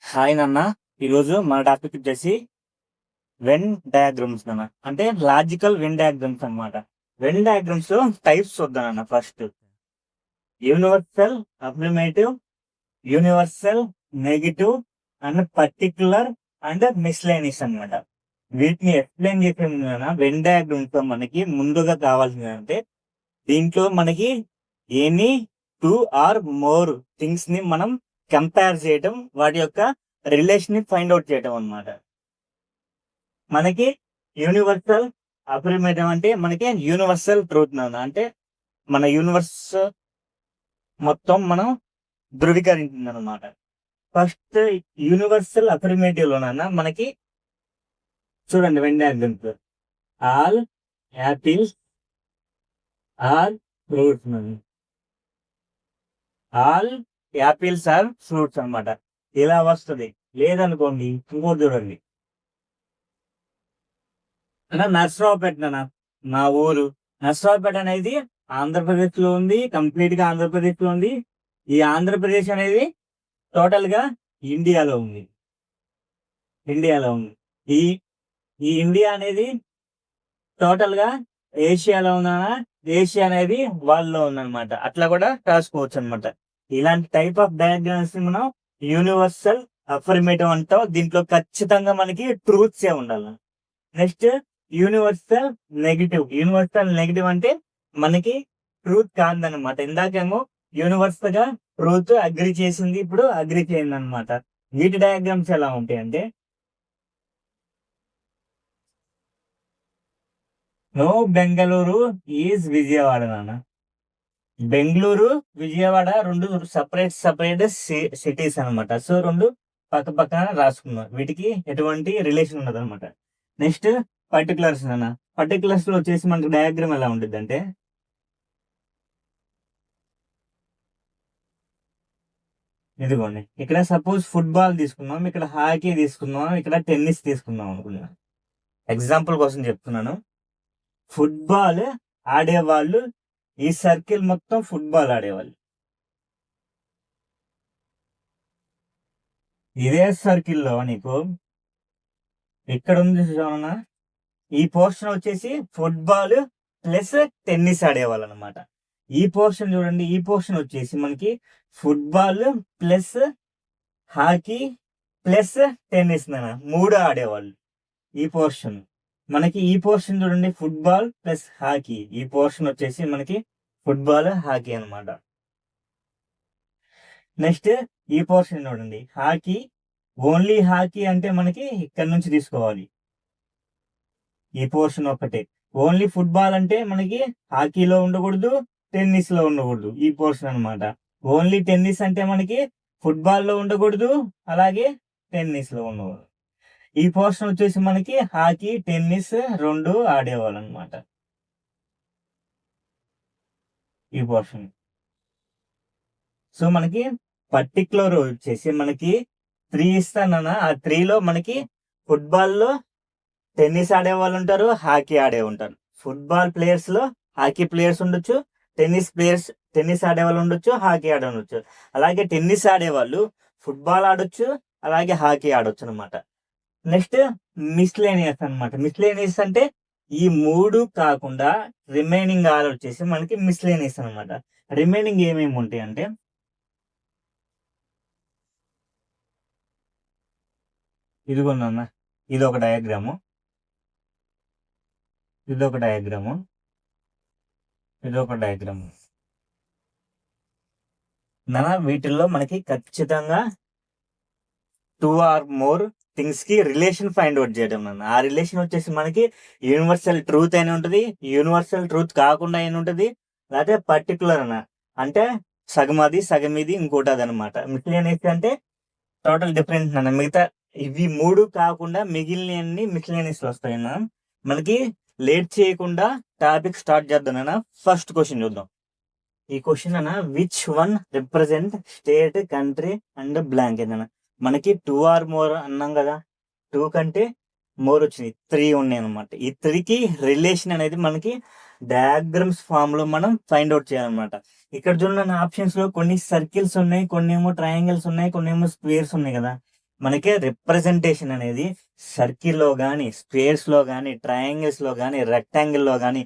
Hi నాన్న. ఈరోజు మన టాపిక్ వచ్చేసి వెన్ డయాగ్రామ్స్ నాన్న. అంటే లాజికల్ వెన్ డయాగ్రామ్స్ అన్నమాట. వెన్ డయాగ్రామ్స్ లో టైప్స్ చూద్దాం అన్న. First universal, affirmative, universal, negative and particular and miscellaneous అన్నమాట. వీటిని ఎక్స్ప్లెయిన్ చేసే ముందు వెన్ డయాగ్రామ్స్ లో మనకి ముందుగా కావాల్సింది అంటే దీంట్లో మనకి any two or more things ని మనం కంపేర్ చేయటం, వాటి యొక్క రిలేషన్ ని ఫైండ్ అవుట్ చేయటం అన్నమాట. మనకి యూనివర్సల్ అఫర్మేటివ్ అంటే మనకి యూనివర్సల్ ట్రూత్ నాన్న. అంటే మన యూనివర్స్ మొత్తం మనం ధృవీకరించింది అనమాట. ఫస్ట్ యూనివర్సల్ అఫర్మేటివ్ లో నాన్న మనకి చూడండి Venn diagrams. All apples are fruits. All apples are fruits అన్నమాట. ఇలా వస్తుంది. లేదనుకోండి ఇంకోటి చూడండి. అన్న నర్సరావుపేట నాన్న, మా ఊరు. నర్సరావుపేట అనేది ఆంధ్రప్రదేశ్ లో ఉంది. కంప్లీట్ గా ఆంధ్రప్రదేశ్ లో ఉంది. ఈ ఆంధ్రప్రదేశ్ అనేది టోటల్ గా ఇండియాలో ఉంది. ఇండియాలో ఉంది. ఈ ఈ ఇండియా అనేది టోటల్ గా ఏషియాలో ఉందా? ఏషియా అనేది వాళ్ళలో ఉందన్నమాట. అట్లా కూడా రాసుకోవచ్చు అనమాట. ఇలాంటి టైప్ ఆఫ్ డయాగ్రామ్స్ ని మనం యూనివర్సల్ అఫర్మేటివ్ అంటాం. దీంట్లో ఖచ్చితంగా మనకి ట్రూత్స్ ఏ ఉండాలి. Next universal negative. Universal negative అంటే మనకి ట్రూత్ కాదనమాట. ఇందాకేమో యూనివర్స్ గా ట్రూత్ అగ్రి చేసింది, ఇప్పుడు అగ్రి చేయండి అనమాట. వీటి డయాగ్రామ్స్ ఎలా ఉంటాయి అంటే నో బెంగళూరు ఈజ్ విజయవాడ నాన్న. బెంగళూరు, విజయవాడ రెండు సపరేట్ సపరేట్ సిటీస్ అన్నమాట. సో రెండు పక్క పక్కన రాసుకున్నాం. వీటికి ఎటువంటి రిలేషన్ ఉండదు అనమాట. నెక్స్ట్ పర్టికులర్స్ అన్న. పర్టికులర్స్ లో వచ్చేసి మనకి డయాగ్రామ్ ఎలా ఉంటుంది అంటే ఇదిగోండి. ఇక్కడ సపోజ్ ఫుట్బాల్ తీసుకున్నాం, ఇక్కడ హాకీ తీసుకున్నాం, ఇక్కడ టెన్నిస్ తీసుకున్నాం అనుకున్నా. ఎగ్జాంపుల్ కోసం చెప్తున్నాను. ఫుట్బాల్ ఆడేవాళ్ళు ఈ సర్కిల్ మొత్తం ఫుట్బాల్ ఆడేవాళ్ళు. ఇదే సర్కిల్లో నీకు ఇక్కడ ఉంది చూసావన్నా, ఈ పోర్షన్ వచ్చేసి ఫుట్బాల్ ప్లస్ టెన్నిస్ ఆడేవాళ్ళు అనమాట. ఈ పోర్షన్ చూడండి. ఈ పోర్షన్ వచ్చేసి మనకి football plus hockey plus tennis నాన్న, మూడు ఆడేవాళ్ళు. ఈ పోర్షన్ మనకి ఈ పోర్షన్ చూడండి, ఫుట్బాల్ ప్లస్ హాకీ. ఈ పోర్షన్ వచ్చేసి మనకి ఫుట్బాల్ హాకీ అనమాట. నెక్స్ట్ ఈ పోర్షన్ చూడండి, హాకీ. ఓన్లీ హాకీ అంటే మనకి ఇక్కడ నుంచి తీసుకోవాలి. ఈ పోర్షన్ ఒకటే. ఓన్లీ ఫుట్బాల్ అంటే మనకి హాకీలో ఉండకూడదు, టెన్నిస్ లో ఉండకూడదు. ఈ పోర్షన్ అనమాట. ఓన్లీ టెన్నిస్ అంటే మనకి ఫుట్బాల్ లో ఉండకూడదు, అలాగే టెన్నిస్ లో ఉండకూడదు. ఈ పోర్షన్ వచ్చేసి మనకి హాకీ టెన్నిస్ రెండు ఆడేవాళ్ళు అనమాట. ఈ పోర్షన్. సో మనకి పర్టికులర్ వచ్చేసి మనకి 3 ఇస్తానన్నా. ఆ 3లో మనకి ఫుట్బాల్లో టెన్నిస్ ఆడే వాళ్ళు ఉంటారు, హాకీ ఆడే ఉంటారు. ఫుట్బాల్ ప్లేయర్స్ లో హాకీ ప్లేయర్స్ ఉండొచ్చు, టెన్నిస్ ఆడే వాళ్ళు ఉండొచ్చు, హాకీ ఆడే ఉండొచ్చు. అలాగే టెన్నిస్ ఆడేవాళ్ళు ఫుట్బాల్ ఆడొచ్చు, అలాగే హాకీ ఆడొచ్చు అనమాట. నెక్స్ట్ మిస్లేనియస్ అనమాట. మిస్లేనియస్ అంటే ఈ మూడు కాకుండా రిమైనింగ్ ఆల్ వచ్చేసి మనకి మిస్లేనియస్ అనమాట. రిమైనింగ్ ఏమేమి ఉంటాయి అంటే ఇదిగోండి. ఇది ఒక డయాగ్రాము, ఇదొక డయాగ్రాము, ఇదొక డయాగ్రాము. వీటిల్లో మనకి ఖచ్చితంగా 2 ఆర్ మోర్ థింగ్స్ కి రిలేషన్ ఫైండ్ అవుట్ చేయడం నాన్న. ఆ రిలేషన్ వచ్చేసి మనకి యూనివర్సల్ ట్రూత్ అయిన ఉంటుంది, యూనివర్సల్ ట్రూత్ కాకుండా అయిన ఉంటుంది, లేకపోతే పర్టికులర్ అన్న. అంటే సగం అది సగం ఇది ఇంకోటి అది అనమాట. మిస్లేనియస్ అంటే టోటల్ డిఫరెంట్ అన్న. మిగతా ఇవి మూడు కాకుండా మిగిలినవన్నీ మిస్లేనియస్ వస్తాయి అన్న. మనకి లేట్ చేయకుండా టాపిక్ స్టార్ట్ చేద్దాం అన్న. ఫస్ట్ క్వశ్చన్ చూద్దాం. ఈ క్వశ్చన్ అన్న, which one represent state country and blank ఏదన్నా. మనకి 2 ఆర్ మోర్ అన్నాం కదా. 2 కంటే మోర్ వచ్చినాయి, 3 ఉన్నాయి అనమాట. ఈ 3కి రిలేషన్ అనేది మనకి డయాగ్రామ్స్ ఫామ్ లో మనం ఫైండ్ అవుట్ చేయాలన్నమాట. ఇక్కడ చూడండి ఆప్షన్స్ లో కొన్ని సర్కిల్స్ ఉన్నాయి, కొన్ని ఏమో ట్రయాంగిల్స్ ఉన్నాయి, కొన్ని ఏమో స్క్వేర్స్ ఉన్నాయి కదా. మనకి రిప్రజెంటేషన్ అనేది సర్కిల్లో కానీ, స్క్వేర్స్లో కానీ, ట్రయాంగిల్స్లో కానీ, రెక్టాంగిల్లో కానీ,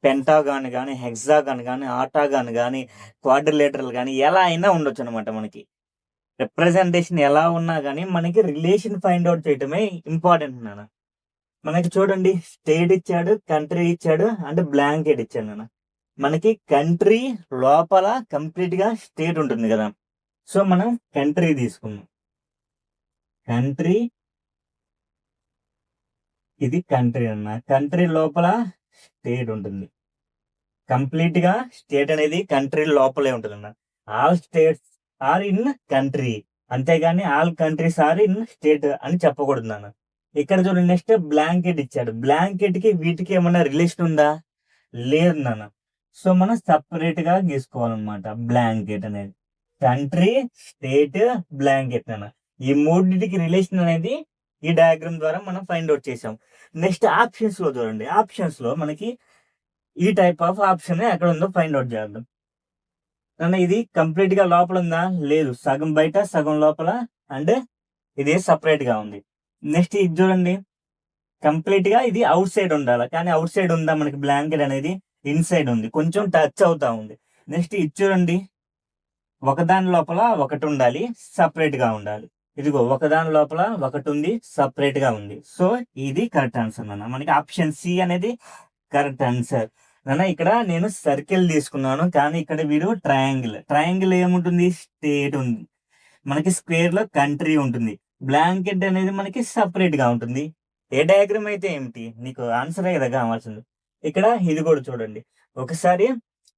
పెంటాగాన్ కానీ, హెక్సాగాన్ కానీ, ఆటాగాన్ కానీ, క్వాడ్రిలేటరల్ కానీ ఎలా అయినా ఉండొచ్చు అనమాట. మనకి రిప్రజెంటేషన్ ఎలా ఉన్నా కానీ మనకి రిలేషన్ ఫైండ్ అవుట్ చేయటమే ఇంపార్టెంట్ నాన్న. మనకి చూడండి, స్టేట్ ఇచ్చాడు, కంట్రీ ఇచ్చాడు, అంటే బ్లాంకెట్ ఇచ్చాడు నాన్న. మనకి కంట్రీ లోపల కంప్లీట్ గా స్టేట్ ఉంటుంది కదా. సో మనం కంట్రీ తీసుకున్నాం. కంట్రీ, ఇది కంట్రీ అన్న. కంట్రీ లోపల స్టేట్ ఉంటుంది. కంప్లీట్ గా స్టేట్ అనేది కంట్రీ లోపలే ఉంటుంది అన్న. All states are in country, అంతేగాని all countries are in state అని చెప్పకూడదు అన్న. ఇక్కడ చూడండి, నెక్స్ట్ బ్లాంకెట్ ఇచ్చాడు. బ్లాంకెట్ కి వీటికి ఏమన్నా రిలేషన్ ఉందా? లేదు నాన్న. సో మనం సపరేట్ గా గీసుకోవాలన్నమాట. బ్లాంకెట్ అనేది కంట్రీ, స్టేట్, బ్లాంకెట్ నాన్న. ఈ మూడింటికి రిలేషన్ అనేది ఈ డయాగ్రామ్ ద్వారా మనం ఫైండ్ అవుట్ చేసాం. నెక్స్ట్ ఆప్షన్స్ లో చూడండి. ఆప్షన్స్ లో మనకి ఈ టైప్ ఆఫ్ ఆప్షన్ ఎక్కడ ఉందో ఫైండ్ అవుట్ చేద్దాం. ఇది కంప్లీట్ గా లోపల ఉందా? లేదు, సగం బయట సగం లోపల, అండ్ ఇది సపరేట్ గా ఉంది. నెక్స్ట్ ఇది చూడండి, కంప్లీట్ గా ఇది అవుట్ సైడ్ ఉండాలి, కానీ అవుట్ సైడ్ ఉందా? మనకి బ్లాంకెట్ అనేది ఇన్సైడ్ ఉంది, కొంచెం టచ్ అవుతా ఉంది. నెక్స్ట్ ఇది చూడండి, ఒకదాని లోపల ఒకటి ఉండాలి, సపరేట్ గా ఉండాలి. ఇదిగో ఒకదాని లోపల ఒకటి ఉంది, సపరేట్ గా ఉంది. సో ఇది కరెక్ట్ ఆన్సర్ అన్న. మనకి ఆప్షన్ సి అనేది కరెక్ట్ ఆన్సర్ అన్న. ఇక్కడ నేను సర్కిల్ తీసుకున్నాను, కానీ ఇక్కడ వీడు ట్రయాంగిల్. ట్రయాంగిల్ ఏముంటుంది? స్టేట్ ఉంది. మనకి స్క్వేర్ లో కంట్రీ ఉంటుంది. బ్లాంకెట్ అనేది మనకి సపరేట్ గా ఉంటుంది. ఏ డయాగ్రామ్ అయితే ఏమిటి, నీకు ఆన్సరే కదా కావాల్సింది. ఇక్కడ ఇది కూడా చూడండి ఒకసారి.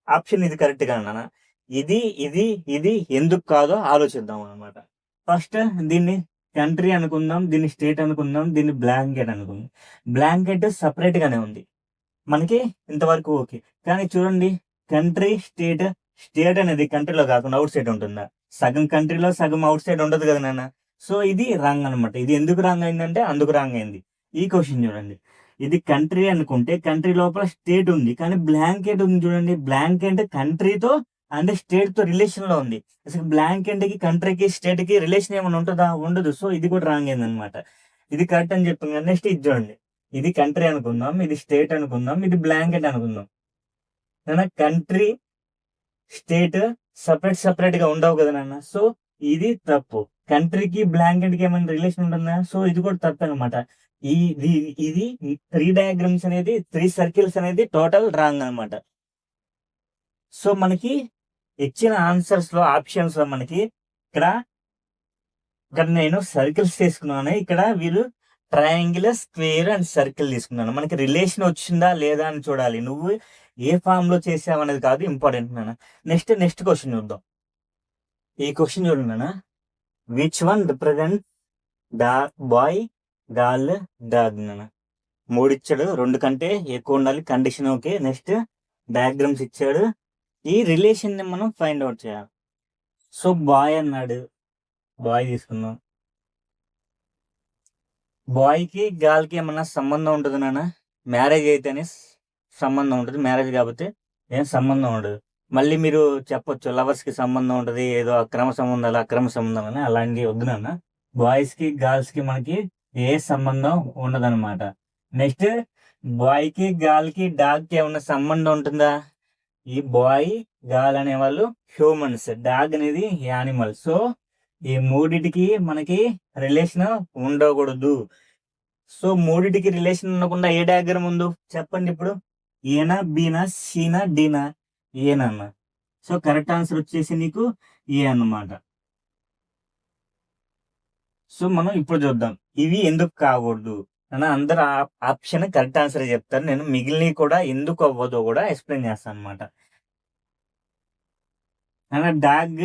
ఆప్షన్ ఇది కరెక్ట్ గా అన్న. ఇది ఇది ఇది ఎందుకు కాదో ఆలోచిద్దాం అనమాట. ఫస్ట్ దీన్ని కంట్రీ అనుకుందాం, దీన్ని స్టేట్ అనుకుందాం, దీన్ని బ్లాంకెట్ అనుకుందాం. బ్లాంకెట్ సపరేట్ గానే ఉంది మనకి, ఇంతవరకు ఓకే. కానీ చూడండి, కంట్రీ, స్టేట్, స్టేట్ అనేది కంట్రీలో కాకుండా అవుట్ సైడ్ ఉంటుందా? సగం కంట్రీలో సగం అవుట్ సైడ్ ఉండదు కదా నాన్న. సో ఇది రాంగ్ అనమాట. ఇది ఎందుకు రాంగ్ అయిందంటే అందుకు రాంగ్ అయింది. ఈ క్వశ్చన్ చూడండి, ఇది కంట్రీ అనుకుంటే కంట్రీ లోపల స్టేట్ ఉంది, కానీ బ్లాంకెట్ ఉంది చూడండి. బ్లాంకెట్ కంట్రీతో అండ్ స్టేట్ తో రిలేషన్ లో ఉంది. అసలు బ్లాంకెట్ కి, కంట్రీకి, స్టేట్ కి రిలేషన్ ఏమైనా ఉంటుందా? ఉండదు. సో ఇది కూడా రాంగ్ అయింది అనమాట. ఇది కరెక్ట్ అని చెప్పింది. నెక్స్ట్ ఇది చూడండి, ఇది కంట్రీ అనుకుందాం, ఇది స్టేట్ అనుకుందాం, ఇది బ్లాంకెట్ అనుకుందాం. కంట్రీ, స్టేట్ సపరేట్ సపరేట్ గా ఉండవు కదా నాన్న. సో ఇది తప్పు. కంట్రీకి బ్లాంకెట్ కి ఏమైనా రిలేషన్ ఉంటుందా? సో ఇది కూడా తప్పు అనమాట. ఇది 3 డయాగ్రామ్స్ అనేది, 3 సర్కిల్స్ అనేది టోటల్ రాంగ్ అనమాట. సో మనకి ఇచ్చిన ఆన్సర్స్ లో, ఆప్షన్స్ లో మనకి ఇక్కడ నేను సర్కిల్స్ తీసుకున్నాను. ఇక్కడ వీరు ట్రయాంగిల్, స్క్వేర్ అండ్ సర్కిల్ తీసుకున్నాను. మనకి రిలేషన్ వచ్చిందా లేదా అని చూడాలి. నువ్వు ఏ ఫామ్ లో చేసావు అనేది కాదు ఇంపార్టెంట్ నాన్న. నెక్స్ట్ క్వశ్చన్ చూద్దాం. ఈ క్వశ్చన్ చూడండి నాన్న. Which one represent boy, girl, dog నాన్న. 3 ఇచ్చాడు, 2 కంటే ఎక్కువ ఉండాలి, కండిషన్ ఓకే. నెక్స్ట్ డయాగ్రామ్స్ ఇచ్చాడు. ఈ రిలేషన్ ని మనం ఫైండ్ అవుట్ చేయాలి. సో బాయ్ అన్నాడు, బాయ్ తీసుకుందాం. బాయ్ కి గర్ల్ కి ఏమన్నా సంబంధం ఉంటుంది నాన్న? మ్యారేజ్ అయితేనే సంబంధం ఉంటుంది, మ్యారేజ్ కాకపోతే ఏం సంబంధం ఉండదు. మళ్ళీ మీరు చెప్పొచ్చు లవర్స్ కి సంబంధం ఉంటుంది, ఏదో అక్రమ సంబంధం అని. అలాంటివి వద్దు నాన్న. బాయ్స్ కి, గర్ల్స్ కి మనకి ఏ సంబంధం ఉండదు అనమాట. నెక్స్ట్ బాయ్ కి, గర్ల్ కి, డాగ్ కి ఏమన్నా సంబంధం ఉంటుందా? ఈ బాయ్, గర్ల్ అనే వాళ్ళు హ్యూమన్స్, డాగ్ అనేది యానిమల్. సో ఈ మూడిటికి మనకి రిలేషన్ ఉండకూడదు. సో మూడిటికి రిలేషన్ ఉండకుండా ఏ డయాగ్రామ్ ఉందో చెప్పండి ఇప్పుడు. ఏనా, బీనా, సీనా, డీనా? ఏనన్నా. సో కరెక్ట్ ఆన్సర్ వచ్చేసి నీకు ఏ అన్నమాట. సో మనం ఇప్పుడు చూద్దాం ఇవి ఎందుకు కాకూడదు అన్న. అందరు ఆప్షన్ కరెక్ట్ ఆన్సర్ చెప్తారు, నేను మిగిలినవి కూడా ఎందుకు అవ్వదో కూడా ఎక్స్ప్లెయిన్ చేస్తాను అనమాట. అన్న డాగ్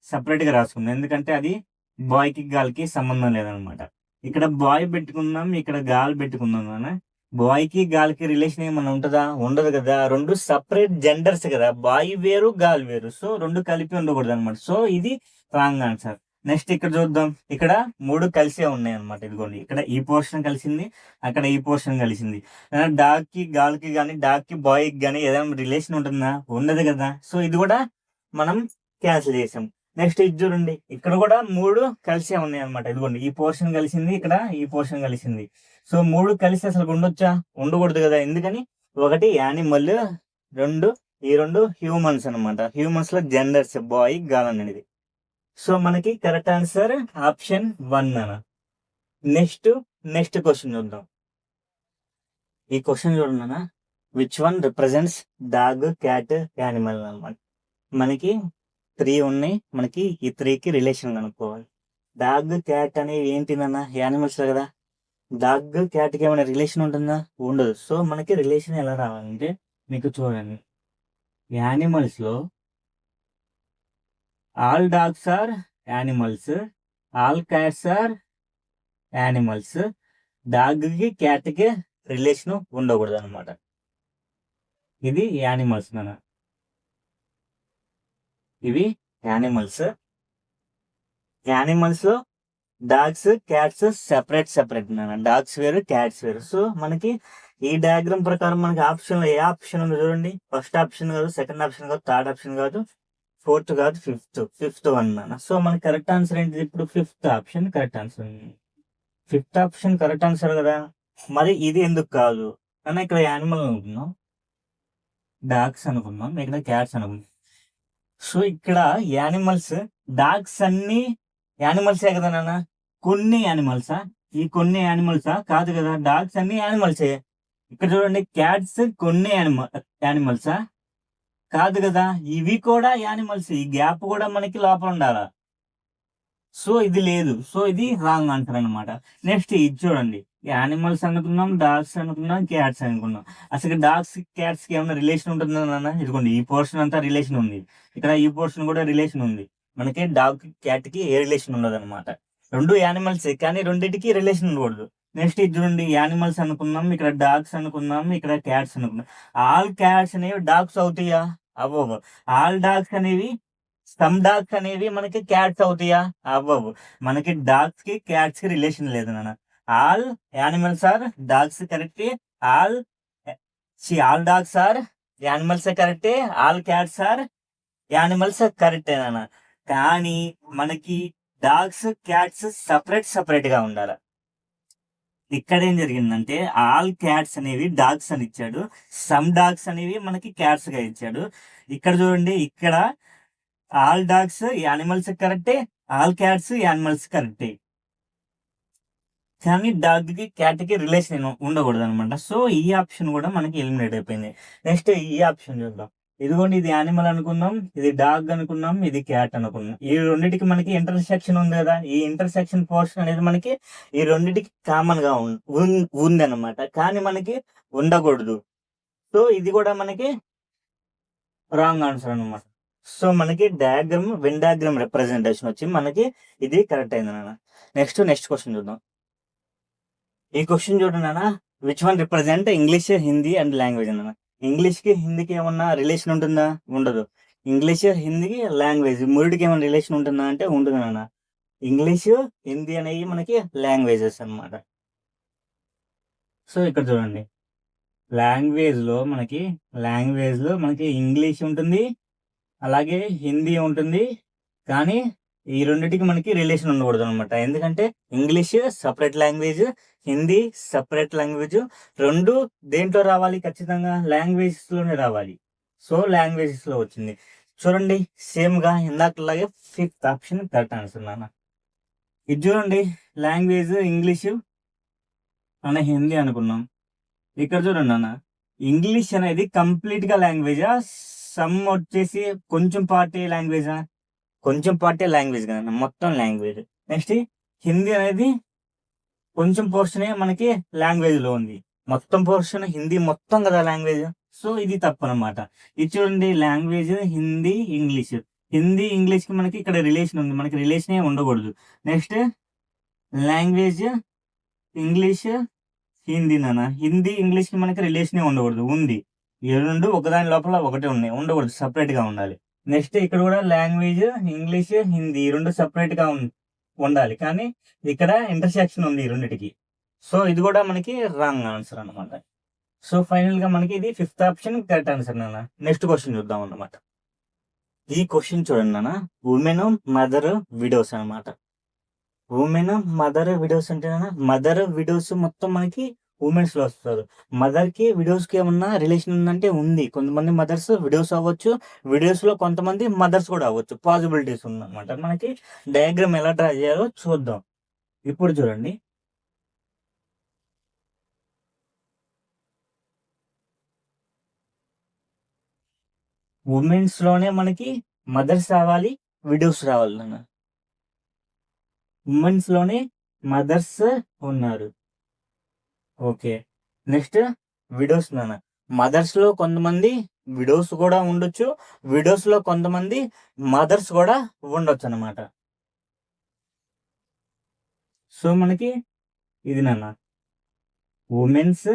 సపరేట్ గా రాసుకుందాం, ఎందుకంటే అది బాయ్ కి, గర్ల్ కి సంబంధం లేదనమాట. ఇక్కడ బాయ్ పెట్టుకుందాం, ఇక్కడ గాల్ పెట్టుకుందాం అన్న. బాయ్ కి, గర్ల్ కి రిలేషన్ ఏమన్నా ఉంటుందా? ఉండదు కదా. 2 సపరేట్ జెండర్స్ కదా, బాయ్ వేరు, గర్ల్ వేరు. సో 2 కలిపి ఉండకూడదు అనమాట. సో ఇది రాంగ్ ఆన్సర్. నెక్స్ట్ ఇక్కడ చూద్దాం, ఇక్కడ 3 కలిసే ఉన్నాయి అనమాట. ఇదిగోండి, ఇక్కడ ఈ పోర్షన్ కలిసింది, అక్కడ ఈ పోర్షన్ కలిసింది. డాగ్ కి, గర్ల్ కి కానీ, డాగ్ కి, బాయ్ కి కానీ ఏదైనా రిలేషన్ ఉంటుందా? ఉండదు కదా. సో ఇది కూడా మనం క్యాన్సిల్ చేసాం. నెక్స్ట్ ఇది చూడండి, ఇక్కడ కూడా 3 కలిసే ఉన్నాయి అనమాట. ఇదిగోండి ఈ పోర్షన్ కలిసింది, ఇక్కడ ఈ పోర్షన్ కలిసింది. సో 3 కలిసి అసలు ఉండొచ్చా? ఉండకూడదు కదా. ఎందుకని? ఒకటి యానిమల్, 2 ఈ 2 హ్యూమన్స్ అనమాట. హ్యూమన్స్ లో జెండర్స్ బాయ్ గర్ల్ అనేది. సో మనకి కరెక్ట్ ఆన్సర్ ఆప్షన్ 1 అన్న. నెక్స్ట్ క్వశ్చన్ చూద్దాం. ఈ క్వశ్చన్ చూడండి, which one represents dog, cat, animal అనమాట. మనకి 3 ఉన్నాయి. మనకి ఈ 3కి రిలేషన్ కనుక్కోవాలి. డాగ్, క్యాట్ అనేవి ఏంటిదన్నా? యానిమల్స్ కదా. డాగ్, క్యాట్కి ఏమైనా రిలేషన్ ఉంటుందా? ఉండదు. సో మనకి రిలేషన్ ఎలా రావాలంటే మీకు చూడండి, యానిమల్స్ లో all dogs are animals, all cats are animals. డాగ్కి క్యాట్కి రిలేషన్ ఉండకూడదు అనమాట. ఇది యానిమల్స్ నాన్న. ఇవి యానిమల్స్. యానిమల్స్ లో డాగ్స్, క్యాట్స్ సెపరేట్ నాన్న. డాగ్స్ వేరు, క్యాట్స్ వేరు. సో మనకి ఈ డయాగ్రామ్ ప్రకారం మనకి ఆప్షన్ లో ఏ ఆప్షన్ ఉందో చూడండి. ఫస్ట్ ఆప్షన్ కాదు, సెకండ్ ఆప్షన్ కాదు, థర్డ్ ఆప్షన్ కాదు, ఫోర్త్ కాదు, ఫిఫ్త్ వన్ నాన్న. సో మనకి కరెక్ట్ ఆన్సర్ ఏంటిది? ఇప్పుడు fifth option correct answer. Fifth option correct answer కదా. మరి ఇది ఎందుకు కాదు అన్న? ఇక్కడ యానిమల్ అనుకున్నాం, డాగ్స్ అనుకున్నాం, ఇక్కడ క్యాట్స్ అనుకున్నాం. సో ఇక్కడ యానిమల్స్, డాగ్స్ అన్ని యానిమల్సే కదా నాన్న. కొన్ని యానిమల్సా? ఈ కొన్ని యానిమల్సా? కాదు కదా. డాగ్స్ అన్ని యానిమల్సే. ఇక్కడ చూడండి, క్యాట్స్ కొన్ని యానిమల్సా? కాదు కదా. ఇవి కూడా యానిమల్స్. ఈ గ్యాప్ కూడా మనకి లోపల ఉండాలా. సో ఇది లేదు. సో ఇది రాంగ్ ఆన్సర్ అనమాట. నెక్స్ట్ ఇది చూడండి, యానిమల్స్ అనుకున్నాం, డాగ్స్ అనుకున్నాం, క్యాట్స్ అనుకున్నాం. అసలు డాగ్స్, క్యాట్స్ కి ఏమైనా రిలేషన్ ఉంటుందా నాన్న? ఇదిగోండి ఈ పోర్షన్ అంతా రిలేషన్ ఉంది, ఇక్కడ ఈ పోర్షన్ కూడా రిలేషన్ ఉంది. మనకి డాగ్, క్యాట్ కి ఏ రిలేషన్ ఉండదు అనమాట. 2 యానిమల్స్, కానీ రెండింటికి రిలేషన్ ఉండకూడదు. నెక్స్ట్ ఇది చూడండి, యానిమల్స్ అనుకున్నాం, ఇక్కడ డాగ్స్ అనుకున్నాం, ఇక్కడ క్యాట్స్ అనుకున్నాం. ఆల్ క్యాట్స్ అనేవి డాగ్స్ అవుతాయా? అవ్వవు. ఆల్ డాగ్స్ అనేవి, సమ్ డాగ్స్ అనేవి మనకి క్యాట్స్ అవుతాయా? అవ్వవు. మనకి డాగ్స్ కి క్యాట్స్ కి రిలేషన్ లేదు నాన్న. ఆల్ యానిమల్స్ ఆర్ డాగ్స్ కరెక్టే, all all dogs are animals కరెక్టే, ఆల్ క్యాట్స్ ఆర్ యానిమల్స్ కరెక్టే నాన్న. కానీ మనకి డాగ్స్, క్యాట్స్ సపరేట్ గా ఉండాలి. ఇక్కడ ఏం జరిగిందంటే, ఆల్ క్యాట్స్ అనేవి డాగ్స్ అని ఇచ్చాడు, సమ్ డాగ్స్ అనేవి మనకి క్యాట్స్ గా ఇచ్చాడు. ఇక్కడ చూడండి, ఇక్కడ ఆల్ డాగ్స్ యానిమల్స్ కరెక్టే, ఆల్ క్యాట్స్ యానిమల్స్ కరెక్టే, కానీ డాగ్ కి క్యాట్ కి రిలేషన్ ఉండకూడదు అనమాట. సో ఈ ఆప్షన్ కూడా మనకి ఎలిమినేట్ అయిపోయింది. నెక్స్ట్ ఈ ఆప్షన్ చూద్దాం. ఇదిగోండి, ఇది యానిమల్ అనుకున్నాం, ఇది డాగ్ అనుకున్నాం, ఇది క్యాట్ అనుకున్నాం. ఈ రెండింటికి మనకి ఇంటర్సెక్షన్ ఉంది కదా. ఈ ఇంటర్సెక్షన్ పోర్షన్ అనేది మనకి ఈ రెండింటికి కామన్ గా ఉంది అనమాట, కానీ మనకి ఉండకూడదు. సో ఇది కూడా మనకి రాంగ్ ఆన్సర్ అనమాట. సో మనకి డయాగ్రామ్, వెన్ డయాగ్రామ్ రిప్రజెంటేషన్ వచ్చి మనకి ఇది కరెక్ట్ అయింది నాన్న. నెక్స్ట్ క్వశ్చన్ చూద్దాం. ఈ క్వశ్చన్ చూడండి నాన్న, which one represent English, Hindi and language అన్న. ఇంగ్లీష్ కి హిందీకి ఏమన్నా రిలేషన్ ఉంటుందా? ఉండదు. ఇంగ్లీష్, హిందీకి, లాంగ్వేజ్ మూడికి ఏమైనా రిలేషన్ ఉంటుందా అంటే ఉంటుంది నాన్న. ఇంగ్లీష్, హిందీ అనేవి మనకి లాంగ్వేజెస్ అనమాట. సో ఇక్కడ చూడండి, లాంగ్వేజ్ లో మనకి ఇంగ్లీష్ ఉంటుంది, అలాగే హిందీ ఉంటుంది, కానీ ఈ రెండింటికి మనకి రిలేషన్ ఉండకూడదు అనమాట. ఎందుకంటే English separate language, Hindi separate language. రెండు దేంట్లో రావాలి? ఖచ్చితంగా లాంగ్వేజెస్ లోనే రావాలి. సో లాంగ్వేజెస్ లో వచ్చింది. చూడండి, సేమ్ గా ఇందాకలాగే ఫిఫ్త్ ఆప్షన్ కరెక్ట్ ఆన్సర్ నాన్న. ఇది చూడండి, లాంగ్వేజ్ ఇంగ్లీష్ అన్న, హిందీ అనుకున్నాం. ఇక్కడ చూడండి అన్న, ఇంగ్లీష్ అనేది కంప్లీట్ గా లాంగ్వేజా, సమ్ వచ్చేసి కొంచెం పార్టీ లాంగ్వేజా? కొంచెం పార్టీ లాంగ్వేజ్ కదా, మొత్తం లాంగ్వేజ్. నెక్స్ట్ హిందీ అనేది కొంచెం పోర్షనే మనకి లాంగ్వేజ్ లో ఉంది, మొత్తం పోర్షన్ హిందీ మొత్తం కదా లాంగ్వేజ్. సో ఇది తప్పు అనమాట. ఇది చూడండి, language Hindi, English. Hindi, English కి మనకి ఇక్కడ రిలేషన్ ఉంది, మనకి రిలేషన్ ఉండకూడదు. నెక్స్ట్ లాంగ్వేజ్ ఇంగ్లీష్, హిందీ నాన్న. హిందీ, ఇంగ్లీష్ కి మనకి రిలేషన్ ఉండకూడదు, ఉంది. ఈ రెండు ఒకదాని లోపల ఒకటే ఉన్నాయి, ఉండకూడదు, సపరేట్ గా ఉండాలి. నెక్స్ట్ ఇక్కడ కూడా లాంగ్వేజ్ ఇంగ్లీష్, హిందీ రెండు సపరేట్ గా ఉండాలి, కానీ ఇక్కడ ఇంటర్సెక్షన్ ఉంది ఈ రెండింటికి. సో ఇది కూడా మనకి రాంగ్ ఆన్సర్ అనమాట. సో ఫైనల్ గా మనకి ఇది ఫిఫ్త్ ఆప్షన్ కరెక్ట్ ఆన్సర్ నాన్న. నెక్స్ట్ క్వశ్చన్ చూద్దాం అన్నమాట. ఈ క్వశ్చన్ చూడండి నాన్న, ఉమెన్ మదర్ విడోస్ అనమాట. ఉమెన్ మదర్ విడోస్ అంటే మదర్ విడోస్ మొత్తం మనకి ఉమెన్స్ లో వస్తారు. మదర్ కి విడోస్ కి ఏమన్నా రిలేషన్ ఉందంటే ఉంది. కొంతమంది మదర్స్ విడోస్ అవ్వచ్చు, విడోస్ లో కొంతమంది మదర్స్ కూడా అవ్వచ్చు, పాసిబిలిటీస్ ఉందన్నమాట. మనకి డయాగ్రామ్ ఎలా డ్రా చేయాలో చూద్దాం. ఇప్పుడు చూడండి, ఉమెన్స్ లోనే మనకి మదర్స్ రావాలి, విడోస్ రావాలి నాన్న. ఉమెన్స్ లోనే మదర్స్ ఉన్నారు. ఓకే, నెక్స్ట్ విడోస్ నాన్న. మదర్స్ లో కొంతమంది విడోస్ కూడా ఉండొచ్చు, విడోస్ లో కొంతమంది మదర్స్ కూడా ఉండొచ్చు అనమాట. సో మనకి ఇది నాన్న, womens,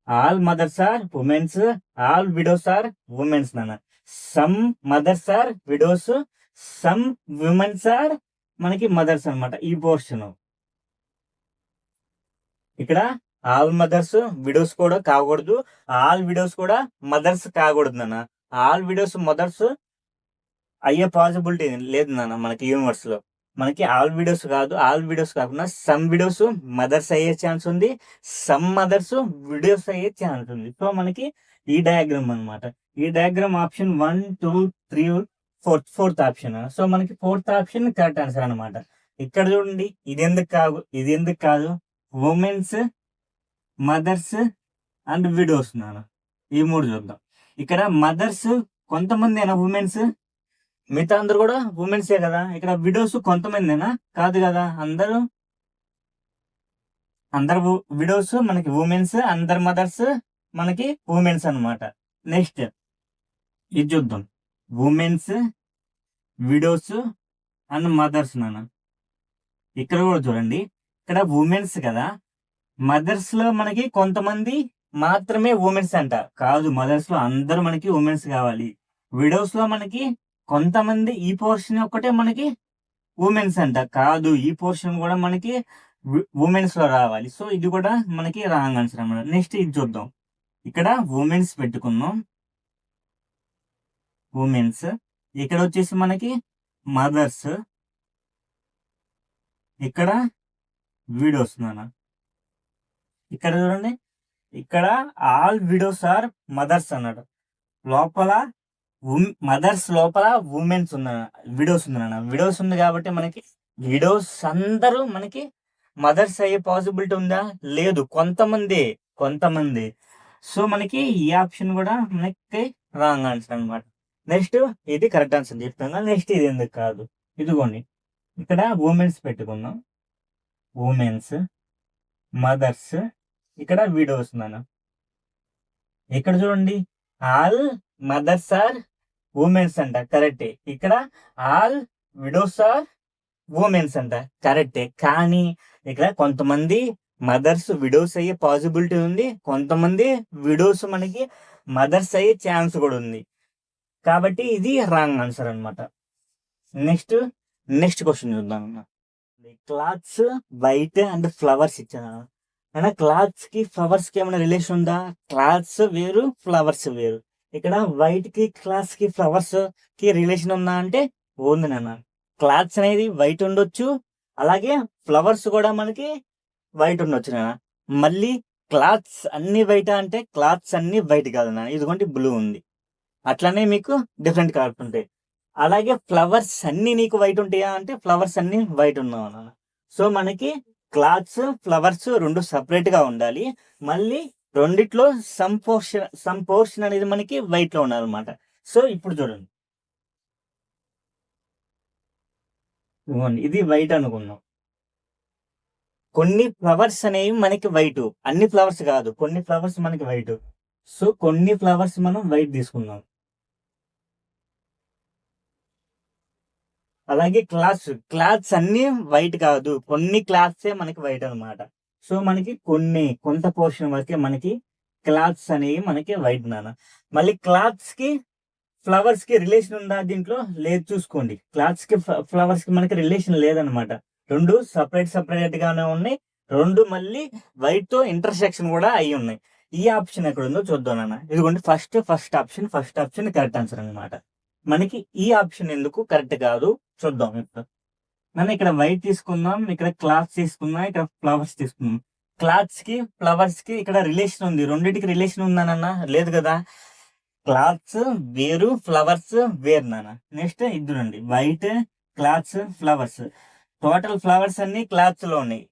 all mothers are womens, all widows are womens నాన్న. Some mothers are widows, some womens are మనకి మదర్స్ అనమాట. ఈ పోర్షన్ ఇక్కడ ఆల్ మదర్స్ విడోస్ కూడా కాకూడదు, ఆల్ విడోస్ కూడా మదర్స్ కాకూడదు నాన్న. ఆల్ విడోస్ మదర్స్ అయ్యే పాసిబిలిటీ లేదు నాన్న మనకి యూనివర్స్ లో. మనకి ఆల్ విడోస్ కాదు, ఆల్ విడోస్ కాకుండా సమ్ విడోస్ మదర్స్ అయ్యే ఛాన్స్ ఉంది, సమ్ మదర్స్ విడోస్ అయ్యే ఛాన్స్ ఉంది. సో మనకి ఈ డయాగ్రామ్ అనమాట. ఈ diagram option 1, 2, 3, fourth option. So మనకి ఫోర్త్ ఆప్షన్ కరెక్ట్ ఆన్సర్ అనమాట. ఇక్కడ చూడండి, ఇది ఎందుకు కాదు, ఉమెన్స్, మదర్స్ అండ్ విడోస్ నాన్న. ఈ మూడు చూద్దాం. ఇక్కడ మదర్స్ కొంతమంది ఉమెన్స్, మిగతా అందరు కూడా ఉమెన్సే కదా. ఇక్కడ విడోస్ కొంతమందినా కాదు కదా, అందరు విడోస్ మనకి ఉమెన్స్, అందరు మదర్స్ మనకి ఉమెన్స్ అనమాట. నెక్స్ట్ ఇది చూద్దాం, ఉమెన్స్, విడోస్ అండ్ మదర్స్ నాన్న. ఇక్కడ కూడా చూడండి, ఇక్కడ ఉమెన్స్ కదా, మదర్స్ లో మనకి కొంతమంది మాత్రమే ఉమెన్స్ అంట, కాదు మదర్స్ లో అందరూ మనకి ఉమెన్స్ కావాలి. విడోస్ లో మనకి కొంతమంది, ఈ పోర్షన్ ఒక్కటే మనకి ఉమెన్స్ అంట, కాదు ఈ పోర్షన్ కూడా మనకి ఉమెన్స్ లో రావాలి. సో ఇది కూడా మనకి రాంగ్ ఆన్సర్ అన్నమాట. నెక్స్ట్ ఇది చూద్దాం, ఇక్కడ ఉమెన్స్ పెట్టుకున్నాం, ఉమెన్స్. ఇక్కడ వచ్చేసి మనకి మదర్స్, ఇక్కడ విడోస్ నాన్న. ఇక్కడ చూడండి, ఇక్కడ ఆల్ విడోస్ ఆర్ మదర్స్ అన్నాడు, లోపల మదర్స్ లోపల ఉమెన్స్ విడోస్ ఉంది నాన్న. విడోస్ ఉంది కాబట్టి మనకి విడోస్ అందరూ మనకి మదర్స్ అయ్యే పాసిబిలిటీ ఉందా, లేదు, కొంతమంది. సో మనకి ఈ ఆప్షన్ కూడా మనకి రాంగ్ ఆన్సర్ అనమాట. నెక్స్ట్ ఇది కరెక్ట్ ఆన్సర్ చెప్తాను. నెక్స్ట్ ఇది ఎందుకు కాదు, ఇదిగోండి, ఇక్కడ ఉమెన్స్ పెట్టుకున్నాం, ఉమెన్స్, మదర్స్, ఇక్కడ విడోస్ నాన్న. ఇక్కడ చూడండి, ఆల్ మదర్స్ ఆర్ ఉమెన్స్ అంట, కరెక్టే. ఇక్కడ ఆల్ విడోస్ ఆర్ ఉమెన్స్ అంట, కరెక్టే. కానీ ఇక్కడ కొంతమంది మదర్స్ విడోస్ అయ్యే పాసిబిలిటీ ఉంది, కొంతమంది విడోస్ మనకి మదర్స్ అయ్యే ఛాన్స్ కూడా ఉంది. కాబట్టి ఇది రాంగ్ ఆన్సర్ అనమాట. నెక్స్ట్ క్వశ్చన్ చూద్దాం. క్లాత్స్ వైట్ అండ్ ఫ్లవర్స్ ఇచ్చాను. అయినా క్లాత్స్ కి ఫ్లవర్స్ కి ఏమైనా రిలేషన్ ఉందా? క్లాత్స్ వేరు, ఫ్లవర్స్ వేరు. ఇక్కడ వైట్ కి క్లాత్స్ కి ఫ్లవర్స్ కి రిలేషన్ ఉందా అంటే ఉంది నాన్న. క్లాత్స్ అనేది వైట్ ఉండొచ్చు, అలాగే ఫ్లవర్స్ కూడా మనకి వైట్ ఉండొచ్చు నాన్న. మళ్ళీ క్లాత్స్ అన్ని వైట్ అంటే క్లాత్స్ అన్ని వైట్ కాదు నాన్న, ఇదిగోండి బ్లూ ఉంది. అట్లానే మీకు డిఫరెంట్ కలర్స్ ఉంటాయి. అలాగే ఫ్లవర్స్ అన్ని నీకు వైట్ ఉంటాయా అంటే ఫ్లవర్స్ అన్ని వైట్ ఉన్నావు నాన్న. సో మనకి క్లాత్స్, ఫ్లవర్స్ రెండు సపరేట్ గా ఉండాలి. మళ్ళీ రెండిట్లో సమ్ పోర్షన్ అనేది మనకి వైట్ లో ఉండాలన్నమాట. సో ఇప్పుడు చూడండి, ఇది వైట్ అనుకున్నాం. కొన్ని ఫ్లవర్స్ అనేవి మనకి వైట్, అన్ని ఫ్లవర్స్ కాదు, కొన్ని ఫ్లవర్స్ మనకి వైట్. సో కొన్ని ఫ్లవర్స్ మనం వైట్ తీసుకుందాం. అలాగే క్లాత్స్ అన్ని వైట్ కాదు, కొన్ని క్లాత్సే మనకి వైట్ అనమాట. సో మనకి కొంత పోర్షన్ వరకే మనకి క్లాత్స్ అనేవి మనకి వైట్ నాన్న. మళ్ళీ క్లాత్స్ కి ఫ్లవర్స్ కి రిలేషన్ ఉందా దీంట్లో? లేదు, చూసుకోండి. క్లాత్స్ కి ఫ్లవర్స్ కి మనకి రిలేషన్ లేదనమాట. రెండు సపరేట్ గానే ఉన్నాయి, రెండు మళ్ళీ వైట్ తో ఇంటర్సెక్షన్ కూడా అయి ఉన్నాయి. ఈ ఆప్షన్ ఎక్కడ ఉందో చూద్దాం నాన్న. ఇదిగోండి ఫస్ట్ ఆప్షన్ కరెక్ట్ ఆన్సర్ అన్నమాట. మనకి ఈ ఆప్షన్ ఎందుకు కరెక్ట్ కాదు చూద్దాం ఇప్పుడు. మనం ఇక్కడ వైట్ తీసుకుందాం, ఇక్కడ క్లాత్స్ తీసుకుందాం, ఇక్కడ ఫ్లవర్స్ తీసుకుందాం. క్లాత్స్ కి ఫ్లవర్స్ కి ఇక్కడ రిలేషన్ ఉంది, రెండింటికి రిలేషన్ ఉందనన్న లేదు కదా. క్లాత్స్ వేరు, ఫ్లవర్స్ వేరు నాన్న. నెక్స్ట్ ఇది చూడండి, white clothes flowers, total flowers అన్ని క్లాత్స్ లో ఉన్నాయి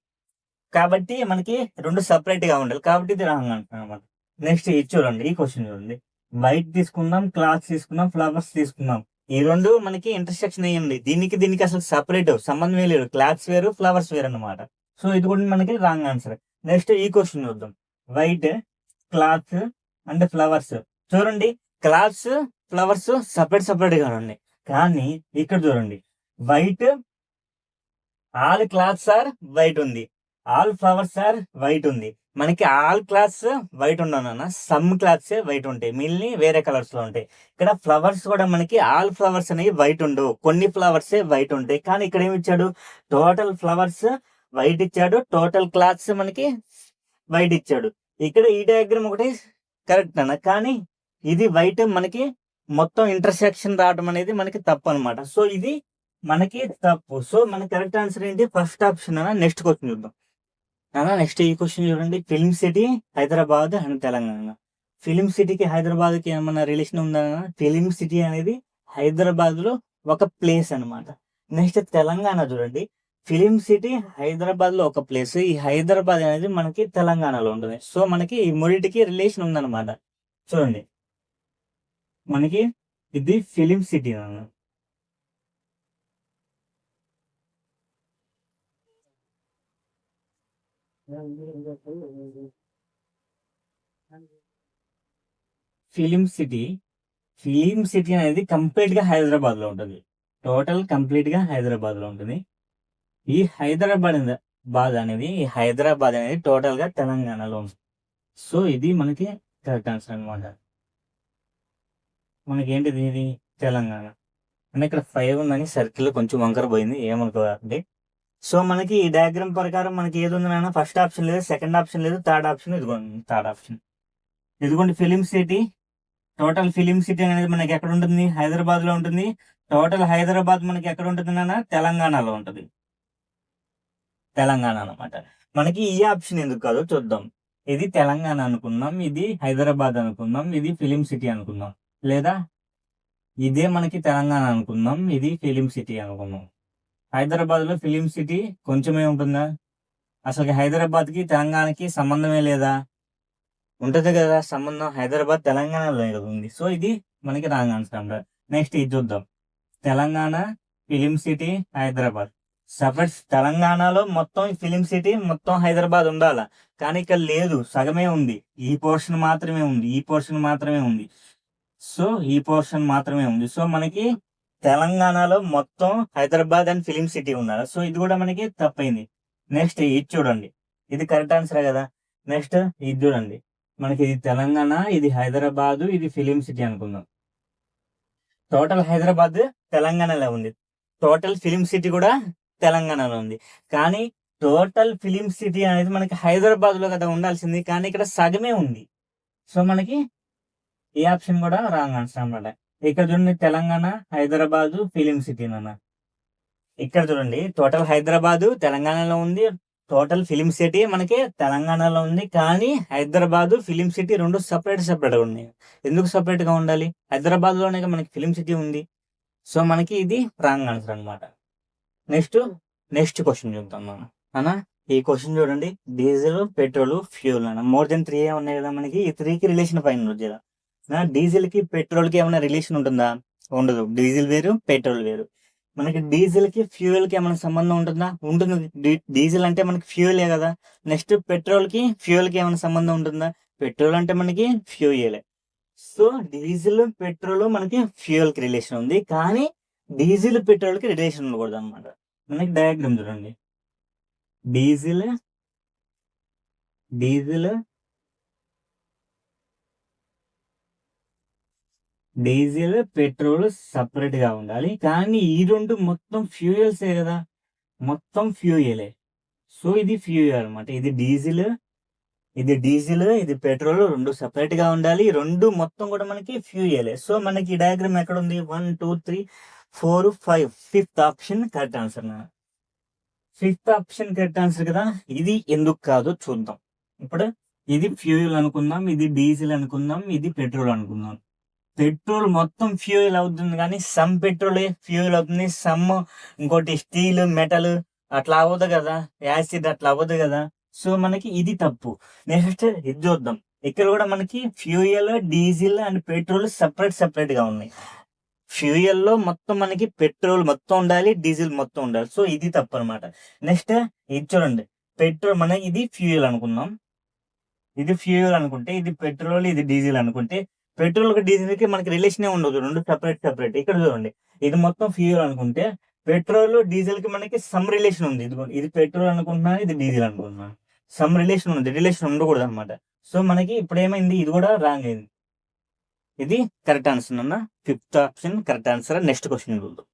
కాబట్టి మనకి రెండు సపరేట్ గా ఉండాలి, కాబట్టి ఇది రాంగ్ అంటున్నాను అనమాట. నెక్స్ట్ ఇది చూడండి, ఈ క్వశ్చన్ చూడండి, వైట్ తీసుకుందాం, క్లాత్స్ తీసుకుందాం, ఫ్లవర్స్ తీసుకుందాం. ఈ రెండు మనకి ఇంటర్సెక్షన్ అయ్యింది, దీనికి అసలు సపరేట్ సంబంధం లేదు, క్లాత్స్ వేరు ఫ్లవర్స్ వేరు అనమాట. సో ఇది కూడా మనకి రాంగ్ ఆన్సర్. నెక్స్ట్ ఈ క్వశ్చన్ చూద్దాం, వైట్ క్లాత్స్ అండ్ ఫ్లవర్స్. చూడండి, క్లాత్స్ ఫ్లవర్స్ సపరేట్ గా ఉన్నాయి, కానీ ఇక్కడ చూడండి, white all clothes are white ఉంది, ఆల్ ఫ్లవర్స్ ఆర్ వైట్ ఉంది. మనకి ఆల్ క్లాత్స్ వైట్ ఉండవు, సమ్ క్లాత్స్ వైట్ ఉంటాయి, మిగిలిన వేరే కలర్స్ లో ఉంటాయి. ఇక్కడ ఫ్లవర్స్ కూడా మనకి ఆల్ ఫ్లవర్స్ అనేవి వైట్ ఉండవు, కొన్ని ఫ్లవర్స్ వైట్ ఉంటాయి. కానీ ఇక్కడ ఏమి ఇచ్చాడు, టోటల్ ఫ్లవర్స్ వైట్ ఇచ్చాడు, టోటల్ క్లాత్స్ మనకి వైట్ ఇచ్చాడు. ఇక్కడ ఈ డయాగ్రామ్ ఒకటి కరెక్ట్ అన్న, కానీ ఇది వైట్ మనకి మొత్తం ఇంటర్సెక్షన్ రావడం అనేది మనకి తప్పు అనమాట. సో ఇది మనకి తప్పు. సో మన కరెక్ట్ ఆన్సర్ ఏంటి, ఫస్ట్ ఆప్షన్ అన్న. నెక్స్ట్ క్వశ్చన్ చూద్దాం అన్న. నెక్స్ట్ ఈ క్వశ్చన్ చూడండి, film city Hyderabad and Telangana. Film సిటీకి హైదరాబాద్ కి ఏమన్నా రిలేషన్ ఉందా? ఫిలిం సిటీ అనేది హైదరాబాద్ లో ఒక ప్లేస్ అనమాట. నెక్స్ట్ తెలంగాణ చూడండి, ఫిలిం సిటీ హైదరాబాద్ లో ఒక ప్లేస్, ఈ హైదరాబాద్ అనేది మనకి తెలంగాణలో ఉంటుంది. సో మనకి ఈ మూడింటికి రిలేషన్ ఉందన్నమాట. చూడండి, మనకి ఇది ఫిలిం సిటీ అన్న. ఫిలిం సిటీ అనేది కంప్లీట్ గా హైదరాబాద్ లో ఉంటుంది, టోటల్ కంప్లీట్ గా హైదరాబాద్ లో ఉంటుంది. ఈ హైదరాబాద్ అనేది టోటల్ గా తెలంగాణలో ఉంది. సో ఇది మనకి కరెక్ట్ ఆన్సర్ అనమాట. మనకి ఏంటిది, ఇది తెలంగాణ అంటే ఇక్కడ 5 ఉందని సర్కిల్ కొంచెం వంకర పోయింది, ఏమనుకోవాలండి. సో మనకి ఈ డయాగ్రామ్ ప్రకారం మనకి ఏది ఉంది నాన్న, ఫస్ట్ ఆప్షన్ లేదు, సెకండ్ ఆప్షన్ లేదు, థర్డ్ ఆప్షన్ ఇదిగోండి. థర్డ్ ఆప్షన్ ఇదిగోండి, film city. Total film city అనేది మనకి ఎక్కడ ఉంటుంది, హైదరాబాద్ లో ఉంటుంది. టోటల్ హైదరాబాద్ మనకి ఎక్కడ ఉంటుంది నాన్న, తెలంగాణలో ఉంటుంది, తెలంగాణ అనమాట. మనకి ఈ ఆప్షన్ ఎందుకు కాదో చూద్దాం. ఇది తెలంగాణ అనుకుందాం, ఇది హైదరాబాద్ అనుకుందాం, ఇది ఫిలిం సిటీ అనుకుందాం, లేదా ఇదే మనకి తెలంగాణ అనుకుందాం, ఇది ఫిలిం సిటీ అనుకుందాం. హైదరాబాద్ లో ఫిలిం సిటీ కొంచెమే ఉంటుందా? అసలు హైదరాబాద్ కి తెలంగాణకి సంబంధమే లేదా? ఉంటది కదా సంబంధం, హైదరాబాద్ తెలంగాణలో ఉంది. సో ఇది మనకి రాంగ్ ఆన్సర్ అంటారు. నెక్స్ట్ ఇది చూద్దాం, Telangana film city Hyderabad separate. తెలంగాణలో మొత్తం ఫిలిం సిటీ మొత్తం హైదరాబాద్ ఉండాలా, కానీ ఇక్కడ లేదు, సగమే ఉంది, ఈ పోర్షన్ మాత్రమే ఉంది, ఈ పోర్షన్ మాత్రమే ఉంది. సో ఈ పోర్షన్ మాత్రమే ఉంది. సో మనకి తెలంగాణలో మొత్తం హైదరాబాద్ అండ్ ఫిలిం సిటీ ఉండాలి. సో ఇది కూడా మనకి తప్పైంది. నెక్స్ట్ ఇది చూడండి, ఇది కరెక్ట్ ఆన్సర్ కదా. నెక్స్ట్ ఇది చూడండి, మనకి ఇది తెలంగాణ, ఇది హైదరాబాద్, ఇది ఫిలిం సిటీ అనుకుందాం. టోటల్ హైదరాబాద్ తెలంగాణలో ఉంది, టోటల్ ఫిలిం సిటీ కూడా తెలంగాణలో ఉంది. కానీ టోటల్ ఫిలిం సిటీ అనేది మనకి హైదరాబాద్ లో కదా ఉండాల్సింది, కానీ ఇక్కడ సగమే ఉంది. సో మనకి ఈ ఆప్షన్ కూడా రాంగ్ ఆన్సర్ అన్నమాట. ఇక్కడ చూడండి, తెలంగాణ హైదరాబాద్ ఫిలిం సిటీ అన్న. ఇక్కడ చూడండి, టోటల్ హైదరాబాద్ తెలంగాణలో ఉంది, టోటల్ ఫిలిం సిటీ మనకి తెలంగాణలో ఉంది. కానీ హైదరాబాద్ ఫిలిం సిటీ రెండు సపరేట్ గా ఉన్నాయి. ఎందుకు సపరేట్ గా ఉండాలి, హైదరాబాద్ లోనే మనకి ఫిలిం సిటీ ఉంది. సో మనకి ఇది రాంగ్ ఆన్సర్ అనమాట. నెక్స్ట్ క్వశ్చన్ చూద్దాం మనం అన్న. ఈ క్వశ్చన్ చూడండి, డీజిల్ పెట్రోల్ ఫ్యూల్ అన్న. మోర్ దెన్ 3 ఉన్నాయి కదా మనకి, ఈ 3కి రిలేషన్ పైన వచ్చేదా. డీజిల్ కి పెట్రోల్ కి ఏమైనా రిలేషన్ ఉంటుందా? ఉండదు, డీజిల్ వేరు పెట్రోల్ వేరు. మనకి డీజిల్ కి ఫ్యూయల్ కి ఏమైనా సంబంధం ఉంటుందా? ఉంటుంది, డీజిల్ అంటే మనకి ఫ్యూయలే కదా. నెక్స్ట్ పెట్రోల్ కి ఫ్యూయల్ కి ఏమైనా సంబంధం ఉంటుందా? పెట్రోల్ అంటే మనకి ఫ్యూయలే. సో డీజిల్ పెట్రోల్ మనకి ఫ్యూయల్ కి రిలేషన్ ఉంది, కానీ డీజిల్ పెట్రోల్ కి రిలేషన్ ఉండకూడదు అనమాట. మనకి డయాగ్రామ్ చూడండి, డీజిల్ పెట్రోల్ సపరేట్ గా ఉండాలి, కానీ ఈ రెండు మొత్తం ఫ్యూయల్సే కదా, మొత్తం ఫ్యూయలే. సో ఇది ఫ్యూయల్ అనమాట, ఇది డీజిల్, ఇది డీజిల్, ఇది పెట్రోల్, రెండు సెపరేట్ గా ఉండాలి. రెండు మొత్తం కూడా మనకి ఫ్యూయలే. సో మనకి ఈ డయాగ్రామ్ ఎక్కడ ఉంది? 1 2 3 4 5, fifth option correct answer. Fifth option correct answer కదా. ఇది ఎందుకు కాదో చూద్దాం. ఇప్పుడు ఇది ఫ్యూయల్ అనుకుందాం, ఇది డీజిల్ అనుకుందాం, ఇది పెట్రోల్ అనుకుందాం. పెట్రోల్ మొత్తం ఫ్యూయల్ అవుతుంది, కానీ సమ్ పెట్రోల్ ఫ్యూయల్ అవుతుంది, సమ్ ఇంకోటి స్టీల్ మెటల్ అట్లా అవ్వదు కదా, యాసిడ్ అట్లా అవ్వదు కదా. సో మనకి ఇది తప్పు. నెక్స్ట్ ఇది చూద్దాం. ఇక్కడ కూడా మనకి fuel, diesel and petrol separate గా ఉన్నాయి. ఫ్యూయల్ లో మొత్తం మనకి పెట్రోల్ మొత్తం ఉండాలి, డీజిల్ మొత్తం ఉండాలి. సో ఇది తప్పు అనమాట. నెక్స్ట్ ఇది చూడండి, పెట్రోల్ మనకి ఇది ఫ్యూయల్ అనుకుందాం, ఇది ఫ్యూయల్ అనుకుంటే, ఇది పెట్రోల్, ఇది డీజిల్ అనుకుంటే, పెట్రోల్ కి డీజిల్ కి మనకి రిలేషన్ ఉండదు, రెండు సెపరేట్. ఇక్కడ చూడండి, ఇది మొత్తం ఫ్యూయల్ అనుకుంటే, పెట్రోల్ డీజిల్ కి మనకి సమ్ రిలేషన్ ఉంది. ఇది పెట్రోల్ అనుకుంటున్నాను, ఇది డీజిల్ అనుకుంటున్నాను, సమ్ రిలేషన్ ఉంది, రిలేషన్ ఉండకూడదు అనమాట. సో మనకి ఇప్పుడు ఏమైంది, ఇది కూడా రాంగ్ అయింది. ఇది కరెక్ట్ ఆన్సర్ అన్న, fifth option correct answer. Next question చూద్దాం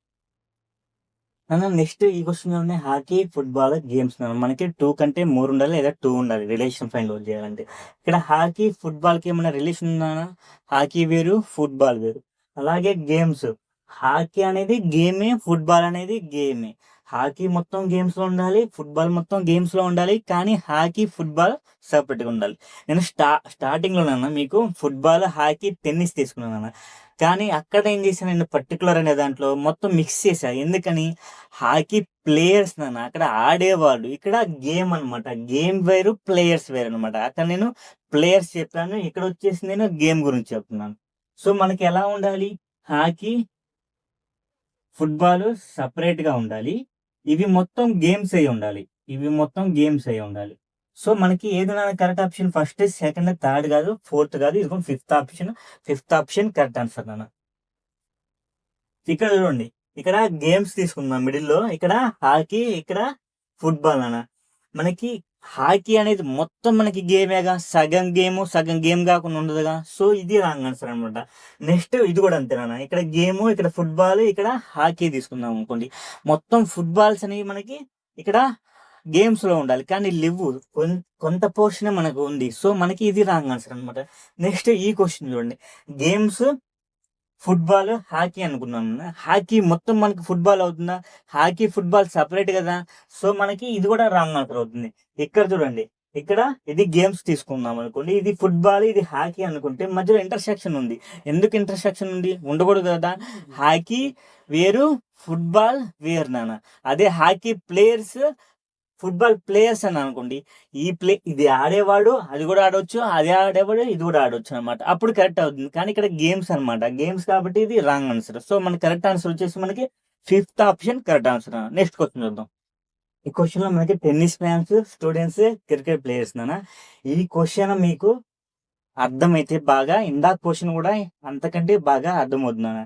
అన్న. నెక్స్ట్ ఈ క్వశ్చన్ ఉన్నాయి, హాకీ, ఫుట్బాల్ గేమ్స్. మనకి 2 కంటే 3 ఉండాలి, లేదా 2 ఉండాలి రిలేషన్ ఫైండ్ అవుట్ చేయాలంటే. ఇక్కడ హాకీ, ఫుట్బాల్ కి ఏమైనా రిలేషన్ ఉందా? హాకీ వేరు, ఫుట్బాల్ వేరు. అలాగే గేమ్స్, హాకీ అనేది గేమే, ఫుట్బాల్ అనేది గేమే. హాకీ మొత్తం గేమ్స్ లో ఉండాలి, ఫుట్బాల్ మొత్తం గేమ్స్ లో ఉండాలి, కానీ హాకీ, ఫుట్బాల్ సెపరేట్ గా ఉండాలి. నేను స్టార్టింగ్ లోనన్నా మీకు ఫుట్బాల్, హాకీ, టెన్నిస్ తీసుకున్నాను, కానీ అక్కడ ఏం చేశాను, నేను పర్టికులర్ అనే దాంట్లో మొత్తం మిక్స్ చేశాను. ఎందుకని, హాకీ ప్లేయర్స్ నాన్న అక్కడ ఆడేవాళ్ళు, ఇక్కడ గేమ్ అనమాట. గేమ్ వేరు, ప్లేయర్స్ వేరు అనమాట. అక్కడ నేను ప్లేయర్స్ చెప్పాను, ఇక్కడ వచ్చేసి నేను గేమ్ గురించి చెప్తున్నాను. సో మనకి ఎలా ఉండాలి, హాకీ, ఫుట్బాల్ సపరేట్ గా ఉండాలి, ఇవి మొత్తం గేమ్స్ అయి ఉండాలి, ఇవి మొత్తం గేమ్స్ అయి ఉండాలి. సో మనకి ఏదైనా correct option first, second, third కాదు, ఫోర్త్ కాదు, ఇది ఫిఫ్త్ ఆప్షన్ కరెక్ట్ ఆన్సర్ నాన్న. ఇక్కడ చూడండి, ఇక్కడ గేమ్స్ తీసుకుందాం మిడిల్లో, ఇక్కడ హాకీ, ఇక్కడ ఫుట్బాల్ నాన్న. మనకి హాకీ అనేది మొత్తం మనకి గేమేగా, సగం గేమ్ కాకుండా ఉండదుగా. సో ఇది రాంగ్ ఆన్సర్ అనమాట. నెక్స్ట్ ఇది కూడా అంతేనా, ఇక్కడ గేమ్, ఇక్కడ ఫుట్బాల్, ఇక్కడ హాకీ తీసుకుందాం అనుకోండి, మొత్తం ఫుట్బాల్స్ అనేవి మనకి ఇక్కడ గేమ్స్ లో ఉండాలి, కానీ లివ్ కొంత పోర్షన్ మనకు ఉంది. సో మనకి ఇది రాంగ్ ఆన్సర్ అనమాట. నెక్స్ట్ ఈ క్వశ్చన్ చూడండి, గేమ్స్, ఫుట్బాల్, హాకీ అనుకున్నాం. హాకీ మొత్తం మనకి ఫుట్బాల్ అవుతుందా? హాకీ, ఫుట్బాల్ సపరేట్ కదా. సో మనకి ఇది కూడా రాంగ్ ఆన్సర్ అవుతుంది. ఇక్కడ చూడండి, ఇక్కడ ఇది గేమ్స్ తీసుకుందాం అనుకోండి, ఇది ఫుట్బాల్, ఇది హాకీ అనుకుంటే మధ్యలో ఇంటర్సెక్షన్ ఉంది. ఎందుకు ఇంటర్సెక్షన్ ఉంది? ఉండకూడదు కదా. హాకీ వేరు, ఫుట్బాల్ వేరు నాన్న. అదే హాకీ ప్లేయర్స్, ఫుట్బాల్ ప్లేయర్స్ అని అనుకోండి, ఇది ఆడేవాడు అది కూడా ఆడవచ్చు, అదే ఆడేవాడు ఇది కూడా ఆడవచ్చు అనమాట, అప్పుడు కరెక్ట్ అవుతుంది. కానీ ఇక్కడ గేమ్స్ అనమాట, గేమ్స్ కాబట్టి ఇది రాంగ్ ఆన్సర్. సో మన కరెక్ట్ ఆన్సర్ వచ్చేసి మనకి fifth option correct answer. Next question చూద్దాం. ఈ క్వశ్చన్ లో మనకి tennis fans, students, cricket players నాన్న. ఈ క్వశ్చన్ మీకు అర్థమైతే బాగా, ఇందాక క్వశ్చన్ కూడా అంతకంటే బాగా అర్థమవుతున్నాను.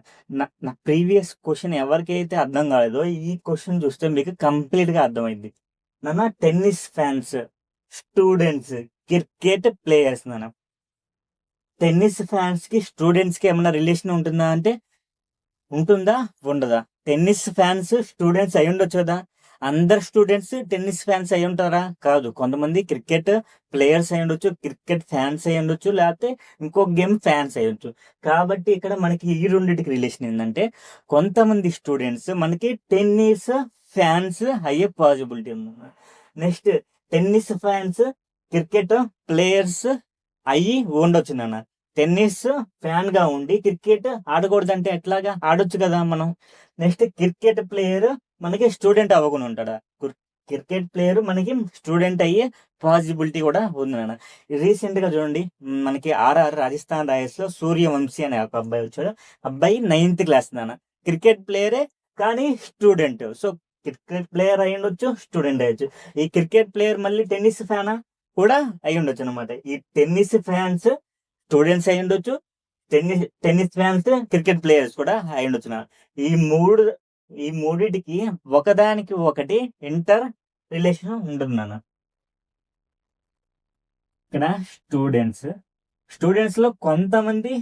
నా ప్రీవియస్ క్వశ్చన్ ఎవరికైతే అర్థం కాలేదో ఈ క్వశ్చన్ చూస్తే మీకు కంప్లీట్ గా అర్థమైంది నాన్న. Tennis fans, students, cricket players నాన్న. టెన్నిస్ ఫ్యాన్స్ కి, స్టూడెంట్స్ కి ఏమైనా రిలేషన్ ఉంటుందా అంటే ఉంటుందా, ఉండదా? టెన్నిస్ ఫ్యాన్స్ స్టూడెంట్స్ అయి ఉండొచ్చు కదా. అందరు స్టూడెంట్స్ టెన్నిస్ ఫ్యాన్స్ అయి ఉంటారా? కాదు. కొంతమంది క్రికెట్ ప్లేయర్స్ అయి ఉండొచ్చు, క్రికెట్ ఫ్యాన్స్ అయి ఉండొచ్చు, లేకపోతే ఇంకో గేమ్ ఫ్యాన్స్ అయి ఉండొచ్చు. కాబట్టి ఇక్కడ మనకి ఈ రెండింటికి రిలేషన్ ఏంటంటే, కొంతమంది స్టూడెంట్స్ మనకి టెన్నిస్ ఫ్యాన్స్ అయ్యే పాసిబిలిటీ ఉంది. Next tennis fans cricket players అయ్యి ఉండొచ్చు నాన్న. టెన్నిస్ ఫ్యాన్ గా ఉండి క్రికెట్ ఆడకూడదంటే ఎట్లాగా? ఆడొచ్చు కదా మనం. నెక్స్ట్ క్రికెట్ ప్లేయర్ మనకి స్టూడెంట్ అవ్వకుండా ఉంటాడా? క్రికెట్ ప్లేయర్ మనకి స్టూడెంట్ అయ్యే పాసిబిలిటీ కూడా ఉంది నాన్న. రీసెంట్ గా చూడండి, మనకి రాజస్థాన్ రాయల్స్ లో సూర్యవంశీ అనే ఒక అబ్బాయి వచ్చాడు. అబ్బాయి 9th క్లాస్ నాన్న. క్రికెట్ ప్లేయరే కానీ స్టూడెంట్. సో క్రికెట్ ప్లేయర్ అయి ఉండొచ్చు, స్టూడెంట్ అయ్యొచ్చు. ఈ క్రికెట్ ప్లేయర్ మళ్ళీ టెన్నిస్ ఫ్యానా కూడా అయి ఉండొచ్చు అనమాట. ఈ టెన్నిస్ ఫ్యాన్స్ స్టూడెంట్స్ అయి ఉండొచ్చు, టెన్నిస్ ఫ్యాన్స్ క్రికెట్ ప్లేయర్స్ కూడా అయి ఉండొచ్చు. ఈ మూడిటికి ఒకదానికి ఒకటి ఇంటర్ రిలేషన్ ఉంటుంది నాన్న. ఇక్కడ స్టూడెంట్స్ లో కొంతమంది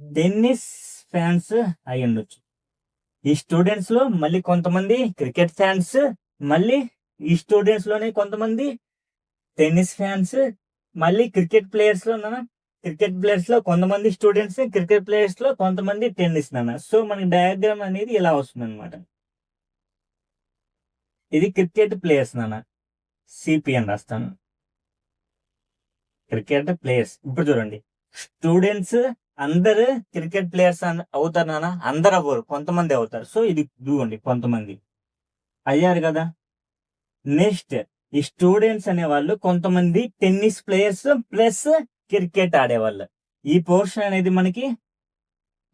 టెన్నిస్ ఫ్యాన్స్ అయి ఉండొచ్చు. ఈ స్టూడెంట్స్ లో మళ్ళీ కొంతమంది క్రికెట్ ఫ్యాన్స్, మళ్ళీ ఈ స్టూడెంట్స్ లోనే కొంతమంది టెన్నిస్ ఫ్యాన్స్, మళ్ళీ క్రికెట్ ప్లేయర్స్ లో క్రికెట్ ప్లేయర్స్ లో కొంతమంది స్టూడెంట్స్, క్రికెట్ ప్లేయర్స్ లో కొంతమంది టెన్నిస్ సో మనకి డయాగ్రామ్ అనేది ఇలా వస్తుంది అనమాట. ఇది క్రికెట్ ప్లేయర్స్ సిపి అని రాస్తాను. Cricket players. ఇప్పుడు చూడండి, స్టూడెంట్స్ అందరు క్రికెట్ ప్లేయర్స్ అవుతారు అందరు అవ్వరు, కొంతమంది అవుతారు. సో ఇది చూడండి, కొంతమంది అయ్యారు కదా. నెక్స్ట్ ఈ స్టూడెంట్స్ అనేవాళ్ళు కొంతమంది టెన్నిస్ ప్లేయర్స్ ప్లస్ క్రికెట్ ఆడేవాళ్ళు. ఈ పోర్షన్ అనేది మనకి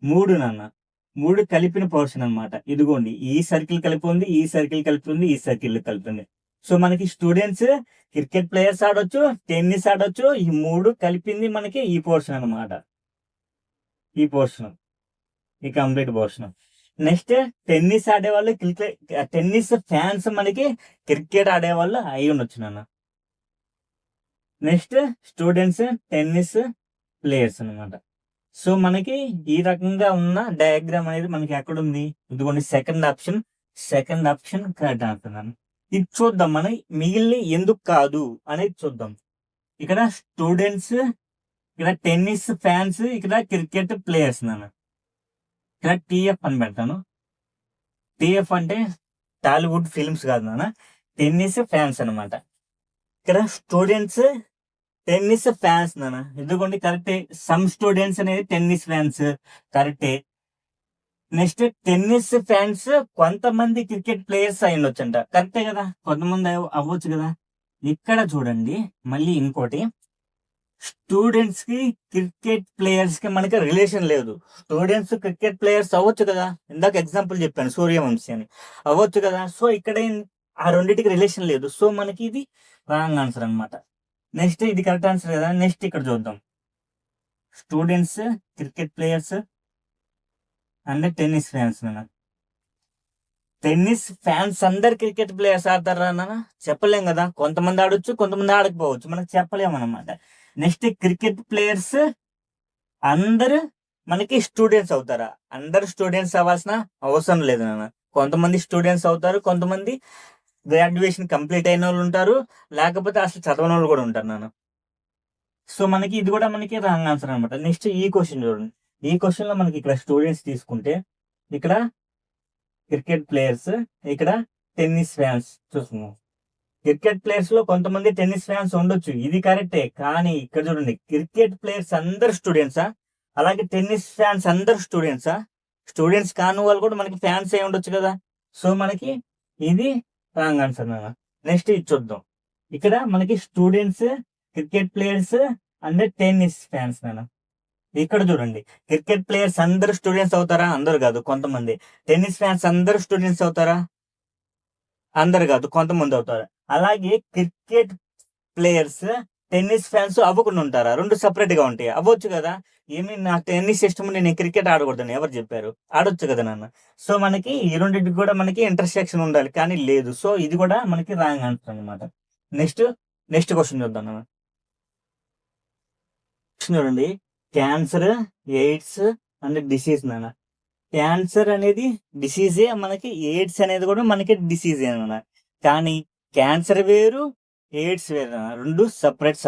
3 కలిపిన పోర్షన్ అనమాట. ఇదిగోండి, ఈ సర్కిల్ కలిపి ఉంది, ఈ సర్కిల్ కలిపి ఉంది, ఈ సర్కిల్ కలిపి ఉంది. సో మనకి స్టూడెంట్స్ క్రికెట్ ప్లేయర్స్ ఆడొచ్చు, టెన్నిస్ ఆడొచ్చు. ఈ 3 కలిపింది మనకి ఈ పోర్షన్ అనమాట. ఈ పోర్షన్, ఈ కంప్లీట్ పోర్షన్. నెక్స్ట్ టెన్నిస్ ఆడేవాళ్ళు, టెన్నిస్ ఫ్యాన్స్ మనకి క్రికెట్ ఆడేవాళ్ళు అయి ఉండొచ్చు నెక్స్ట్ స్టూడెంట్స్ టెన్నిస్ ప్లేయర్స్ అనమాట. సో మనకి ఈ రకంగా ఉన్న డయాగ్రామ్ అనేది మనకి ఎక్కడుంది? ఇదిగోండి, సెకండ్ ఆప్షన్ కరెక్ట్ అంటున్నాను. ఇది చూద్దాం, మనం మిగిలిన ఎందుకు కాదు అనేది చూద్దాం. ఇక్కడ స్టూడెంట్స్, ఇక్కడ టెన్నిస్ ఫ్యాన్స్, ఇక్కడ క్రికెట్ ప్లేయర్స్ ఇక్కడ టిఎఫ్ అని పెడతాను. టిఎఫ్ అంటే టాలీవుడ్ ఫిల్మ్స్ కాదు టెన్నిస్ ఫ్యాన్స్ అనమాట. ఇక్కడ స్టూడెంట్స్ టెన్నిస్ ఫ్యాన్స్ ఎందుకంటే కరెక్టే. సమ్ స్టూడెంట్స్ అనేది టెన్నిస్ ఫ్యాన్స్ కరెక్టే. నెక్స్ట్ టెన్నిస్ ఫ్యాన్స్ కొంతమంది క్రికెట్ ప్లేయర్స్ అయి ఉండొచ్చంట, కరెక్టే కదా, కొంతమంది అవ్వచ్చు కదా. ఇక్కడ చూడండి మళ్ళీ ఇంకోటి, స్టూడెంట్స్ కి క్రికెట్ ప్లేయర్స్ కి మనకి రిలేషన్ లేదు. స్టూడెంట్స్ క్రికెట్ ప్లేయర్స్ అవ్వచ్చు కదా, ఇందాక ఎగ్జాంపుల్ చెప్పాను సూర్యవంశీ అని, అవ్వచ్చు కదా. సో ఇక్కడ ఆ రెండింటికి రిలేషన్ లేదు. సో మనకి ఇది రాంగ్ ఆన్సర్ అనమాట. నెక్స్ట్ ఇది కరెక్ట్ ఆన్సర్ కదా. నెక్స్ట్ ఇక్కడ చూద్దాం, students cricket players and tennis fans tennis fans అందరు క్రికెట్ ప్లేయర్స్ ఆడతారా చెప్పలేం కదా, కొంతమంది ఆడొచ్చు, కొంతమంది ఆడకపోవచ్చు, మనకు చెప్పలేము అనమాట. నెక్స్ట్ క్రికెట్ ప్లేయర్స్ అందరు మనకి స్టూడెంట్స్ అవుతారా? అందరు స్టూడెంట్స్ అవ్వాల్సిన అవసరం లేదు కొంతమంది స్టూడెంట్స్ అవుతారు, కొంతమంది గ్రాడ్యుయేషన్ కంప్లీట్ అయిన వాళ్ళు ఉంటారు, లేకపోతే అసలు చదవని వాళ్ళు కూడా ఉంటారు సో మనకి ఇది కూడా మనకి రాంగ్ ఆన్సర్ అనమాట. నెక్స్ట్ ఈ క్వశ్చన్ చూడండి, ఈ క్వశ్చన్ లో మనకి ఇక్కడ స్టూడెంట్స్ తీసుకుంటే, ఇక్కడ క్రికెట్ ప్లేయర్స్, ఇక్కడ టెన్నిస్ ఫ్యాన్స్ చూస్తున్నాం. క్రికెట్ ప్లేయర్స్ లో కొంతమంది టెన్నిస్ ఫ్యాన్స్ ఉండొచ్చు, ఇది కరెక్టే. కానీ ఇక్కడ చూడండి, క్రికెట్ ప్లేయర్స్ అందరు స్టూడెంట్సా, అలాగే టెన్నిస్ ఫ్యాన్స్ అందరు స్టూడెంట్సా? స్టూడెంట్స్ కాని వాళ్ళు కూడా మనకి ఫ్యాన్స్ అయి ఉండొచ్చు కదా. సో మనకి ఇది రాంగ్ ఆన్సర్ నెక్స్ట్ ఇది చూద్దాం, ఇక్కడ మనకి students cricket players and tennis fans ఇక్కడ చూడండి, క్రికెట్ ప్లేయర్స్ అందరు స్టూడెంట్స్ అవుతారా? అందరు కాదు, కొంతమంది. టెన్నిస్ ఫ్యాన్స్ అందరు స్టూడెంట్స్ అవుతారా? అందరు కాదు, కొంతమంది అవుతారు. అలాగే క్రికెట్ ప్లేయర్స్ టెన్నిస్ ఫ్యాన్స్ అవ్వకుండా ఉంటారా? రెండు సపరేట్ గా ఉంటాయి, అవ్వచ్చు కదా. ఏమి నాకు టెన్నిస్ ఇష్టం, నేను క్రికెట్ ఆడకూడదని ఎవరు చెప్పారు? ఆడొచ్చు కదా సో మనకి ఈ రెండింటికి కూడా మనకి ఇంటర్సెక్షన్ ఉండాలి, కానీ లేదు. సో ఇది కూడా మనకి రాంగ్ ఆన్సర్ అనమాట. నెక్స్ట్ క్వశ్చన్ చూద్దాం చూడండి, cancer, AIDS and disease cancer అనేది డిసీజే, మనకి ఎయిడ్స్ అనేది కూడా మనకి డిసీజే అన్నమాట. కానీ క్యాన్సర్ వేరు, ఎయిడ్స్ వేరు రెండు సపరేట్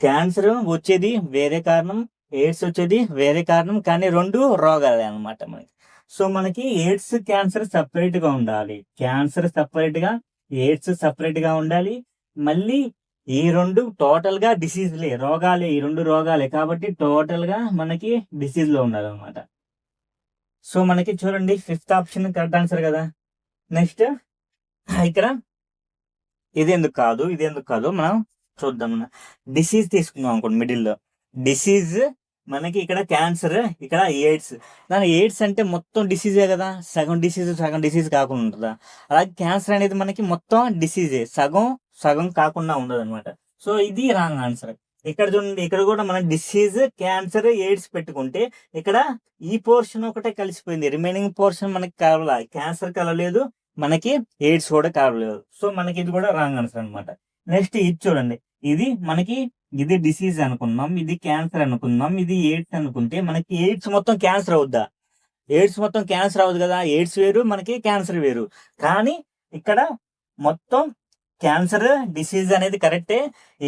క్యాన్సర్ వచ్చేది వేరే కారణం, ఎయిడ్స్ వచ్చేది వేరే కారణం, కానీ రెండు రోగాలే అనమాట మనకి. సో మనకి ఎయిడ్స్ క్యాన్సర్ సపరేట్ గా ఉండాలి, క్యాన్సర్ సపరేట్ గా, ఎయిడ్స్ సపరేట్ గా ఉండాలి. మళ్ళీ ఈ రెండు టోటల్ గా డిసీజ్లే, రోగాలే, ఈ రెండు రోగాలే, కాబట్టి టోటల్ గా మనకి డిసీజ్ లో ఉండాలన్నమాట. సో మనకి చూడండి, ఫిఫ్త్ ఆప్షన్ కరెక్ట్ ఆన్సర్ కదా. నెక్స్ట్ ఇక్కడ ఇది ఎందుకు కాదు మనం చూద్దాం. డిసీజ్ తీసుకుందాం అనుకోండి, మిడిల్లో డిసీజ్ మనకి ఇక్కడ క్యాన్సర్, ఇక్కడ ఎయిడ్స్. ఎయిడ్స్ అంటే మొత్తం డిసీజే కదా, సగం డిసీజ్ కాకుండా ఉంటుందా? అలాగే క్యాన్సర్ అనేది మనకి మొత్తం డిసీజే, సగం కాకుండా ఉండదు అనమాట. సో ఇది రాంగ్ ఆన్సర్. ఇక్కడ చూడండి, ఇక్కడ కూడా మనం డిసీజ్, క్యాన్సర్, ఎయిడ్స్ పెట్టుకుంటే ఇక్కడ ఈ పోర్షన్ ఒకటే కలిసిపోయింది, రిమైనింగ్ పోర్షన్ మనకి కలవలా, క్యాన్సర్ కలవలేదు, మనకి ఎయిడ్స్ కూడా కలవలేదు. సో మనకి ఇది కూడా రాంగ్ ఆన్సర్ అనమాట. నెక్స్ట్ ఇది చూడండి, ఇది డిసీజ్ అనుకున్నాం, ఇది క్యాన్సర్ అనుకున్నాం, ఇది ఎయిడ్స్ అనుకుంటే మనకి ఎయిడ్స్ మొత్తం క్యాన్సర్ అవుద్దా? ఎయిడ్స్ మొత్తం క్యాన్సర్ అవ్వదు కదా, ఎయిడ్స్ వేరు, మనకి క్యాన్సర్ వేరు. కానీ ఇక్కడ మొత్తం క్యాన్సర్ డిసీజ్ అనేది కరెక్టే,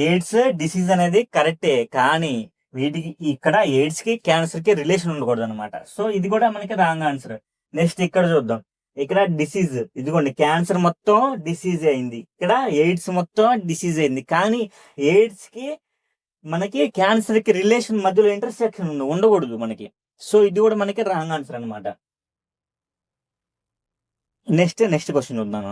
ఎయిడ్స్ డిసీజ్ అనేది కరెక్టే, కానీ వీటికి ఇక్కడ ఎయిడ్స్ కి క్యాన్సర్ కి రిలేషన్ ఉండకూడదు అనమాట. సో ఇది కూడా మనకి రాంగ్ ఆన్సర్. నెక్స్ట్ ఇక్కడ చూద్దాం. ఇక్కడ డిసీజ్, ఇదిగోండి క్యాన్సర్ మొత్తం డిసీజ్ అయింది, ఇక్కడ ఎయిడ్స్ మొత్తం డిసీజ్ అయింది, కానీ ఎయిడ్స్ కి మనకి క్యాన్సర్ కి రిలేషన్ మధ్యలో ఇంటర్సెక్షన్ ఉండకూడదు మనకి. సో ఇది కూడా మనకి రాంగ్ ఆన్సర్ అనమాట. నెక్స్ట్ క్వశ్చన్ చూద్దాం.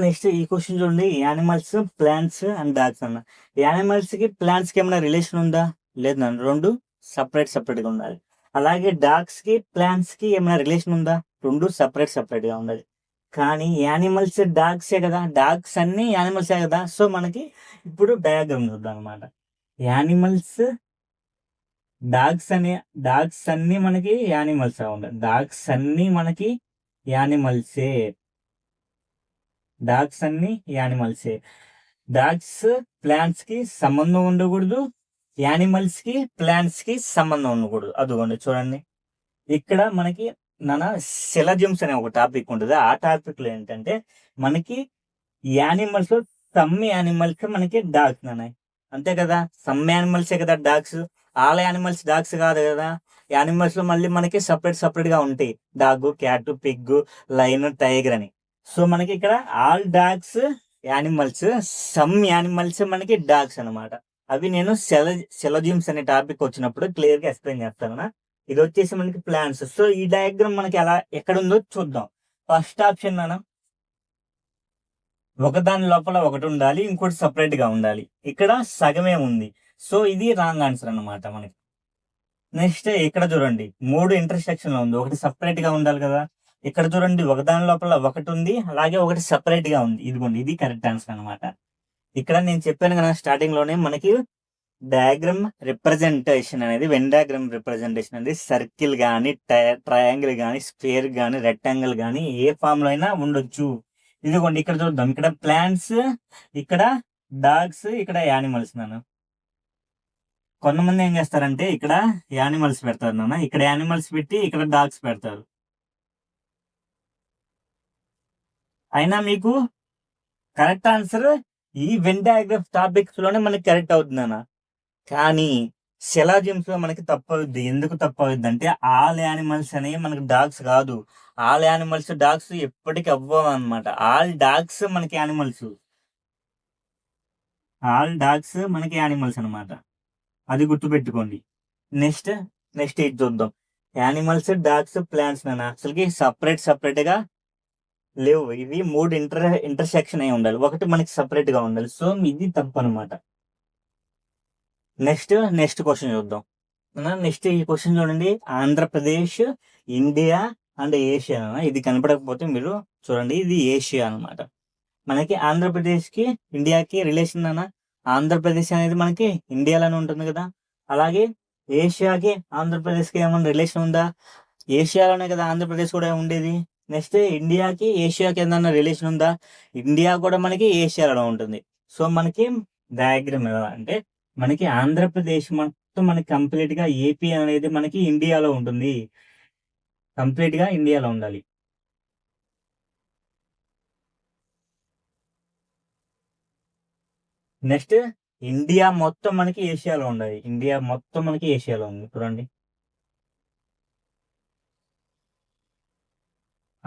నెక్స్ట్ ఈ క్వశ్చన్ చూడండి. యానిమల్స్, ప్లాంట్స్ అండ్ డాగ్స్ అన్న. యానిమల్స్ కి ప్లాంట్స్ కి ఏమైనా రిలేషన్ ఉందా? లేదు నాన్న, రెండు సపరేట్ గా ఉండాలి. అలాగే డాగ్స్ కి ప్లాంట్స్ కి ఏమైనా రిలేషన్ ఉందా? రెండు సపరేట్ గా ఉండాలి. కానీ యానిమల్స్ డాగ్సే కదా, డాగ్స్ అన్ని యానిమల్సే కదా. సో మనకి ఇప్పుడు డయాగ్రామ్ చూద్దాం అనమాట. యానిమల్స్, డాగ్స్ అన్ని మనకి యానిమల్స్ ఉండాలి. డాగ్స్ అన్ని మనకి యానిమల్సే. డాగ్స్ అన్ని యానిమల్సే. డాగ్స్ ప్లాంట్స్ కి సంబంధం ఉండకూడదు, యానిమల్స్ కి ప్లాంట్స్ కి సంబంధం ఉండకూడదు. అదిగోండి చూడండి, ఇక్కడ మనకి సిలజిమ్స్ అనే ఒక టాపిక్ ఉంటుంది. ఆ టాపిక్ లో ఏంటంటే మనకి యానిమల్స్, సమ్ యానిమల్స్ మనకి డాగ్స్ నాన్న, అంతే కదా. సమ్ యానిమల్సే కదా డాగ్స్, ఆల్ యానిమల్స్ డాగ్స్ కాదు కదా. యానిమల్స్ లో మళ్ళీ మనకి సపరేట్ గా ఉంటాయి, dog, cat, Pig, line, tiger అని. సో మనకి ఇక్కడ all dogs animals, some animals మనకి డాగ్స్ అనమాట. అవి నేను సెలజిమ్స్ అనే టాపిక్ వచ్చినప్పుడు క్లియర్ గా ఎక్స్ప్లెయిన్ చేస్తాను. ఇది వచ్చేసి మనకి ప్లాంట్స్. సో ఈ డయాగ్రామ్ మనకి ఎక్కడ ఉందో చూద్దాం. ఫస్ట్ ఆప్షన్ నాన్న, ఒకదాని లోపల ఒకటి ఉండాలి, ఇంకోటి సపరేట్ గా ఉండాలి. ఇక్కడ సగమే ఉంది. సో ఇది రాంగ్ ఆన్సర్ అన్నమాట మనకి. నెక్స్ట్ ఇక్కడ చూడండి, 3 ఇంటర్సెక్షన్ లో ఉంది, ఒకటి సపరేట్ గా ఉండాలి కదా. ఇక్కడ చూడండి, ఒకదాని లోపల ఒకటి ఉంది, అలాగే ఒకటి సపరేట్ గా ఉంది. ఇదిగోండి, ఇది కరెక్ట్ ఆన్సర్ అనమాట. ఇక్కడ నేను చెప్పాను కదా స్టార్టింగ్ లోనే, మనకి డయాగ్రామ్ రిప్రజెంటేషన్ అనేది, వెన్ డయాగ్రామ్ రిప్రజెంటేషన్ అనేది సర్కిల్ గానీ, ట్రయాంగిల్ గానీ, స్క్వేర్ గానీ, రెక్టాంగిల్ గానీ ఏ ఫామ్ లో అయినా ఉండొచ్చు. ఇదిగోండి ఇక్కడ చూద్దాం, ఇక్కడ ప్లాంట్స్, ఇక్కడ డాగ్స్, ఇక్కడ యానిమల్స్ నాన్న. కొంతమంది ఏం చేస్తారంటే ఇక్కడ యానిమల్స్ పెడతారు నాన్న, ఇక్కడ యానిమల్స్ పెట్టి ఇక్కడ డాగ్స్ పెడతారు. అయినా మీకు కరెక్ట్ ఆన్సర్ ఈ వెన్ డయాగ్రామ్ టాపిక్స్ లోనే మనకి కరెక్ట్ అవుతుంది అన్న. కానీ సెలాజిమ్స్ లో మనకి తప్పు అవుద్ది. ఎందుకు తప్పు అవుద్ది అంటే, ఆల్ యానిమల్స్ అనేవి మనకి డాగ్స్ కాదు. ఆల్ యానిమల్స్ డాగ్స్ ఎప్పటికీ అవ్వవు అనమాట. ఆల్ డాగ్స్ మనకి యానిమల్స్, ఆల్ డాగ్స్ మనకి యానిమల్స్ అనమాట. అది గుర్తుపెట్టుకోండి. నెక్స్ట్ ఇది చూద్దాం. యానిమల్స్, డాగ్స్, ప్లాంట్స్ నాన్న అసలుకి సపరేట్ గా లేవు. ఇవి 3 ఇంటర్సెక్షన్ అయి ఉండాలి, ఒకటి మనకి సపరేట్ గా ఉండాలి. సో ఇది తప్పు అనమాట. నెక్స్ట్ క్వశ్చన్ చూద్దాం. నెక్స్ట్ ఈ క్వశ్చన్ చూడండి. Andhra Pradesh, India and Asia. ఇది కనపడకపోతే మీరు చూడండి, ఇది ఏషియా అనమాట. మనకి ఆంధ్రప్రదేశ్ కి ఇండియాకి రిలేషన్ అన్న. ఆంధ్రప్రదేశ్ అనేది మనకి ఇండియాలోనే ఉంటుంది కదా. అలాగే ఏషియాకి ఆంధ్రప్రదేశ్ కి ఏమైనా రిలేషన్ ఉందా? ఏషియాలోనే కదా ఆంధ్రప్రదేశ్ కూడా ఉండేది. నెక్స్ట్ ఇండియాకి ఏషియాకి ఏదన్నా రిలేషన్ ఉందా? ఇండియా కూడా మనకి ఏషియాలో ఉంటుంది. సో మనకి డయాగ్రామ్ ఎలా అంటే, మనకి ఆంధ్రప్రదేశ్ మొత్తం మనకి కంప్లీట్ గా, ఏపీ అనేది మనకి ఇండియాలో ఉంటుంది, కంప్లీట్ గా ఇండియాలో ఉండాలి. నెక్స్ట్ ఇండియా మొత్తం మనకి ఏషియాలో ఉండాలి. ఇండియా మొత్తం మనకి ఏషియాలో ఉంది. చూడండి,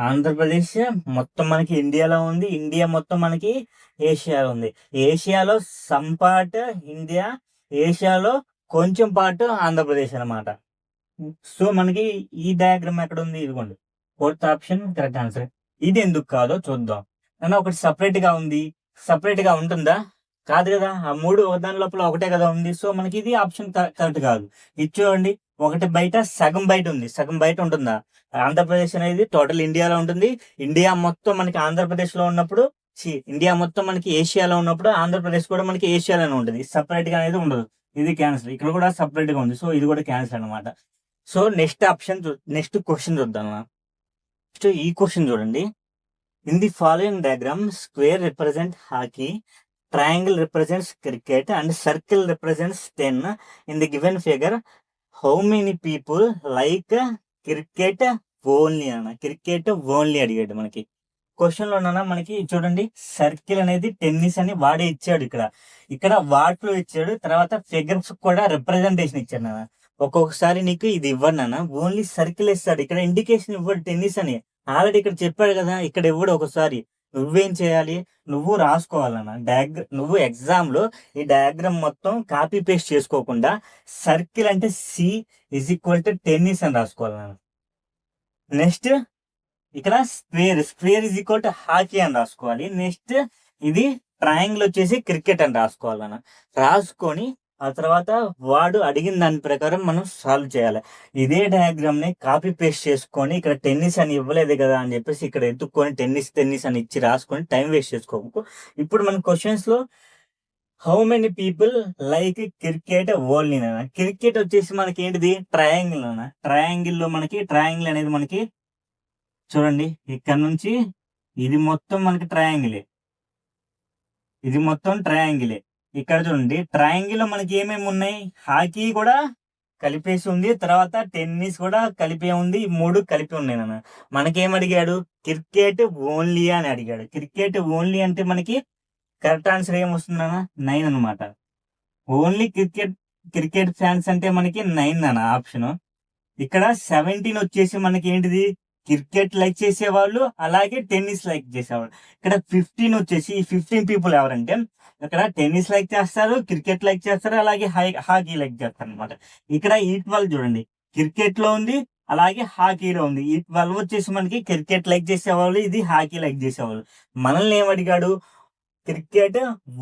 ఆంధ్రప్రదేశ్ మొత్తం మనకి ఇండియాలో ఉంది, ఇండియా మొత్తం మనకి ఏషియాలో ఉంది. ఏషియాలో సమ్ పార్ట్ ఇండియా, ఏషియాలో కొంచెం పార్ట్ ఆంధ్రప్రదేశ్ అనమాట. సో మనకి ఈ డయాగ్రామ్ ఎక్కడ ఉంది? ఇదిగోండి, 4th ఆప్షన్ కరెక్ట్ ఆన్సర్. ఇది ఎందుకు కాదో చూద్దాం. అన్న ఒకటి సపరేట్ గా ఉంది, సపరేట్ గా ఉంటుందా? కాదు కదా. ఆ 3 ఒకదాని లోపల ఒకటే కదా ఉంది. సో మనకి ఇది ఆప్షన్ కరెక్ట్ కాదు. ఇది చూడండి, ఒకటి బయట, సగం బయట ఉంది, సగం బయట ఉంటుందా? ఆంధ్రప్రదేశ్ అనేది టోటల్ ఇండియాలో ఉంటుంది. ఇండియా మొత్తం మనకి ఆంధ్రప్రదేశ్ లో ఉన్నప్పుడు, ఇండియా మొత్తం మనకి ఏషియాలో ఉన్నప్పుడు, ఆంధ్రప్రదేశ్ కూడా మనకి ఏషియాలోనే ఉంటుంది. సపరేట్ గా అనేది ఉండదు. ఇది క్యాన్సిల్. ఇక్కడ కూడా సపరేట్ గా ఉంది. సో ఇది కూడా క్యాన్సిల్ అనమాట. సో నెక్స్ట్ క్వశ్చన్ చూద్దాం. నెక్స్ట్ ఈ క్వశ్చన్ చూడండి. In the following diagram, square represent hockey, triangle represents cricket and circle represents 10. In the given figure, how many people like cricket only అన్న? Cricket only అడిగాడు మనకి. Question లోనన్నా మనకి చూడండి circle అనేది tennis అని వాడే ఇచ్చాడు. ఇక్కడ వాటిలో ఇచ్చాడు, తర్వాత ఫిగర్స్ కూడా రిప్రజెంటేషన్ ఇచ్చాడు నాన్న. ఒక్కొక్కసారి నీకు ఇది ఇవ్వడు నాన్న, ఓన్లీ సర్కిల్ ఇస్తాడు, ఇక్కడ ఇండికేషన్ ఇవ్వడు టెన్నిస్ అని. ఆల్రెడీ ఇక్కడ చెప్పాడు కదా, ఇక్కడ ఇవ్వడు. ఒకసారి నువ్వేం చేయాలి, నువ్వు రాసుకోవాలన్న నువ్వు ఎగ్జామ్ లో ఈ డయాగ్రామ్ మొత్తం కాపీ పేస్ట్ చేసుకోకుండా సర్కిల్ అంటే C is equal to tennis అని రాసుకోవాలన్న. నెక్స్ట్ ఇక్కడ square is equal to hockey అని రాసుకోవాలి. నెక్స్ట్ ఇది ట్రయాంగిల్ వచ్చేసి క్రికెట్ అని రాసుకోవాలన్న. రాసుకొని ఆ తర్వాత వాడు అడిగిన దాని ప్రకారం మనం సాల్వ్ చేయాలి. ఇదే డయాగ్రామ్ ని కాపీ పేస్ట్ చేసుకొని ఇక్కడ టెన్నిస్ అని ఇవ్వలేదు కదా అని చెప్పేసి ఇక్కడ ఎత్తుక్కొని టెన్నిస్ అని ఇచ్చి రాసుకొని టైం వేస్ట్ చేసుకోకు. ఇప్పుడు మన క్వశ్చన్స్ లో how many people like cricket only అన్న. క్రికెట్ వచ్చేసి మనకి ఏంటిది ట్రయాంగిల్ అన్న. ట్రయాంగిల్ లో మనకి ట్రయాంగిల్ అనేది మనకి చూడండి ఇక్కడ నుంచి ఇది మొత్తం మనకి ట్రయాంగిలే, ఇది మొత్తం ట్రయాంగిలే. ఇక్కడ చూడండి ట్రయాంగిల్ లో మనకి ఏమేమి ఉన్నాయి, హాకీ కూడా కలిపేసి ఉంది, తర్వాత టెన్నిస్ కూడా కలిపే ఉంది, ఈ మూడు కలిపి ఉన్నాయి నాన్న. మనకేం అడిగాడు, క్రికెట్ ఓన్లీ అని అడిగాడు. క్రికెట్ ఓన్లీ అంటే మనకి కరెక్ట్ ఆన్సర్ ఏం వస్తుందన్న 9 అనమాట. ఓన్లీ క్రికెట్ ఫ్యాన్స్ అంటే మనకి 9 అన్న ఆప్షన్. ఇక్కడ 17 వచ్చేసి మనకి ఏంటిది క్రికెట్ లైక్ చేసేవాళ్ళు, అలాగే టెన్నిస్ లైక్ చేసేవాళ్ళు. ఇక్కడ 15 వచ్చేసి ఈ 15 పీపుల్ ఎవరంటే ఇక్కడ టెన్నిస్ లైక్ చేస్తారు, క్రికెట్ లైక్ చేస్తారు, అలాగే హాకీ లైక్ చేస్తారు అనమాట. ఇక్కడ ఈ 12 చూడండి క్రికెట్ లో ఉంది, అలాగే హాకీలో ఉంది. ఈ 12 వచ్చేసి మనకి క్రికెట్ లైక్ చేసేవాళ్ళు, ఇది హాకీ లైక్ చేసేవాళ్ళు. మనల్ని ఏమడిగాడు, క్రికెట్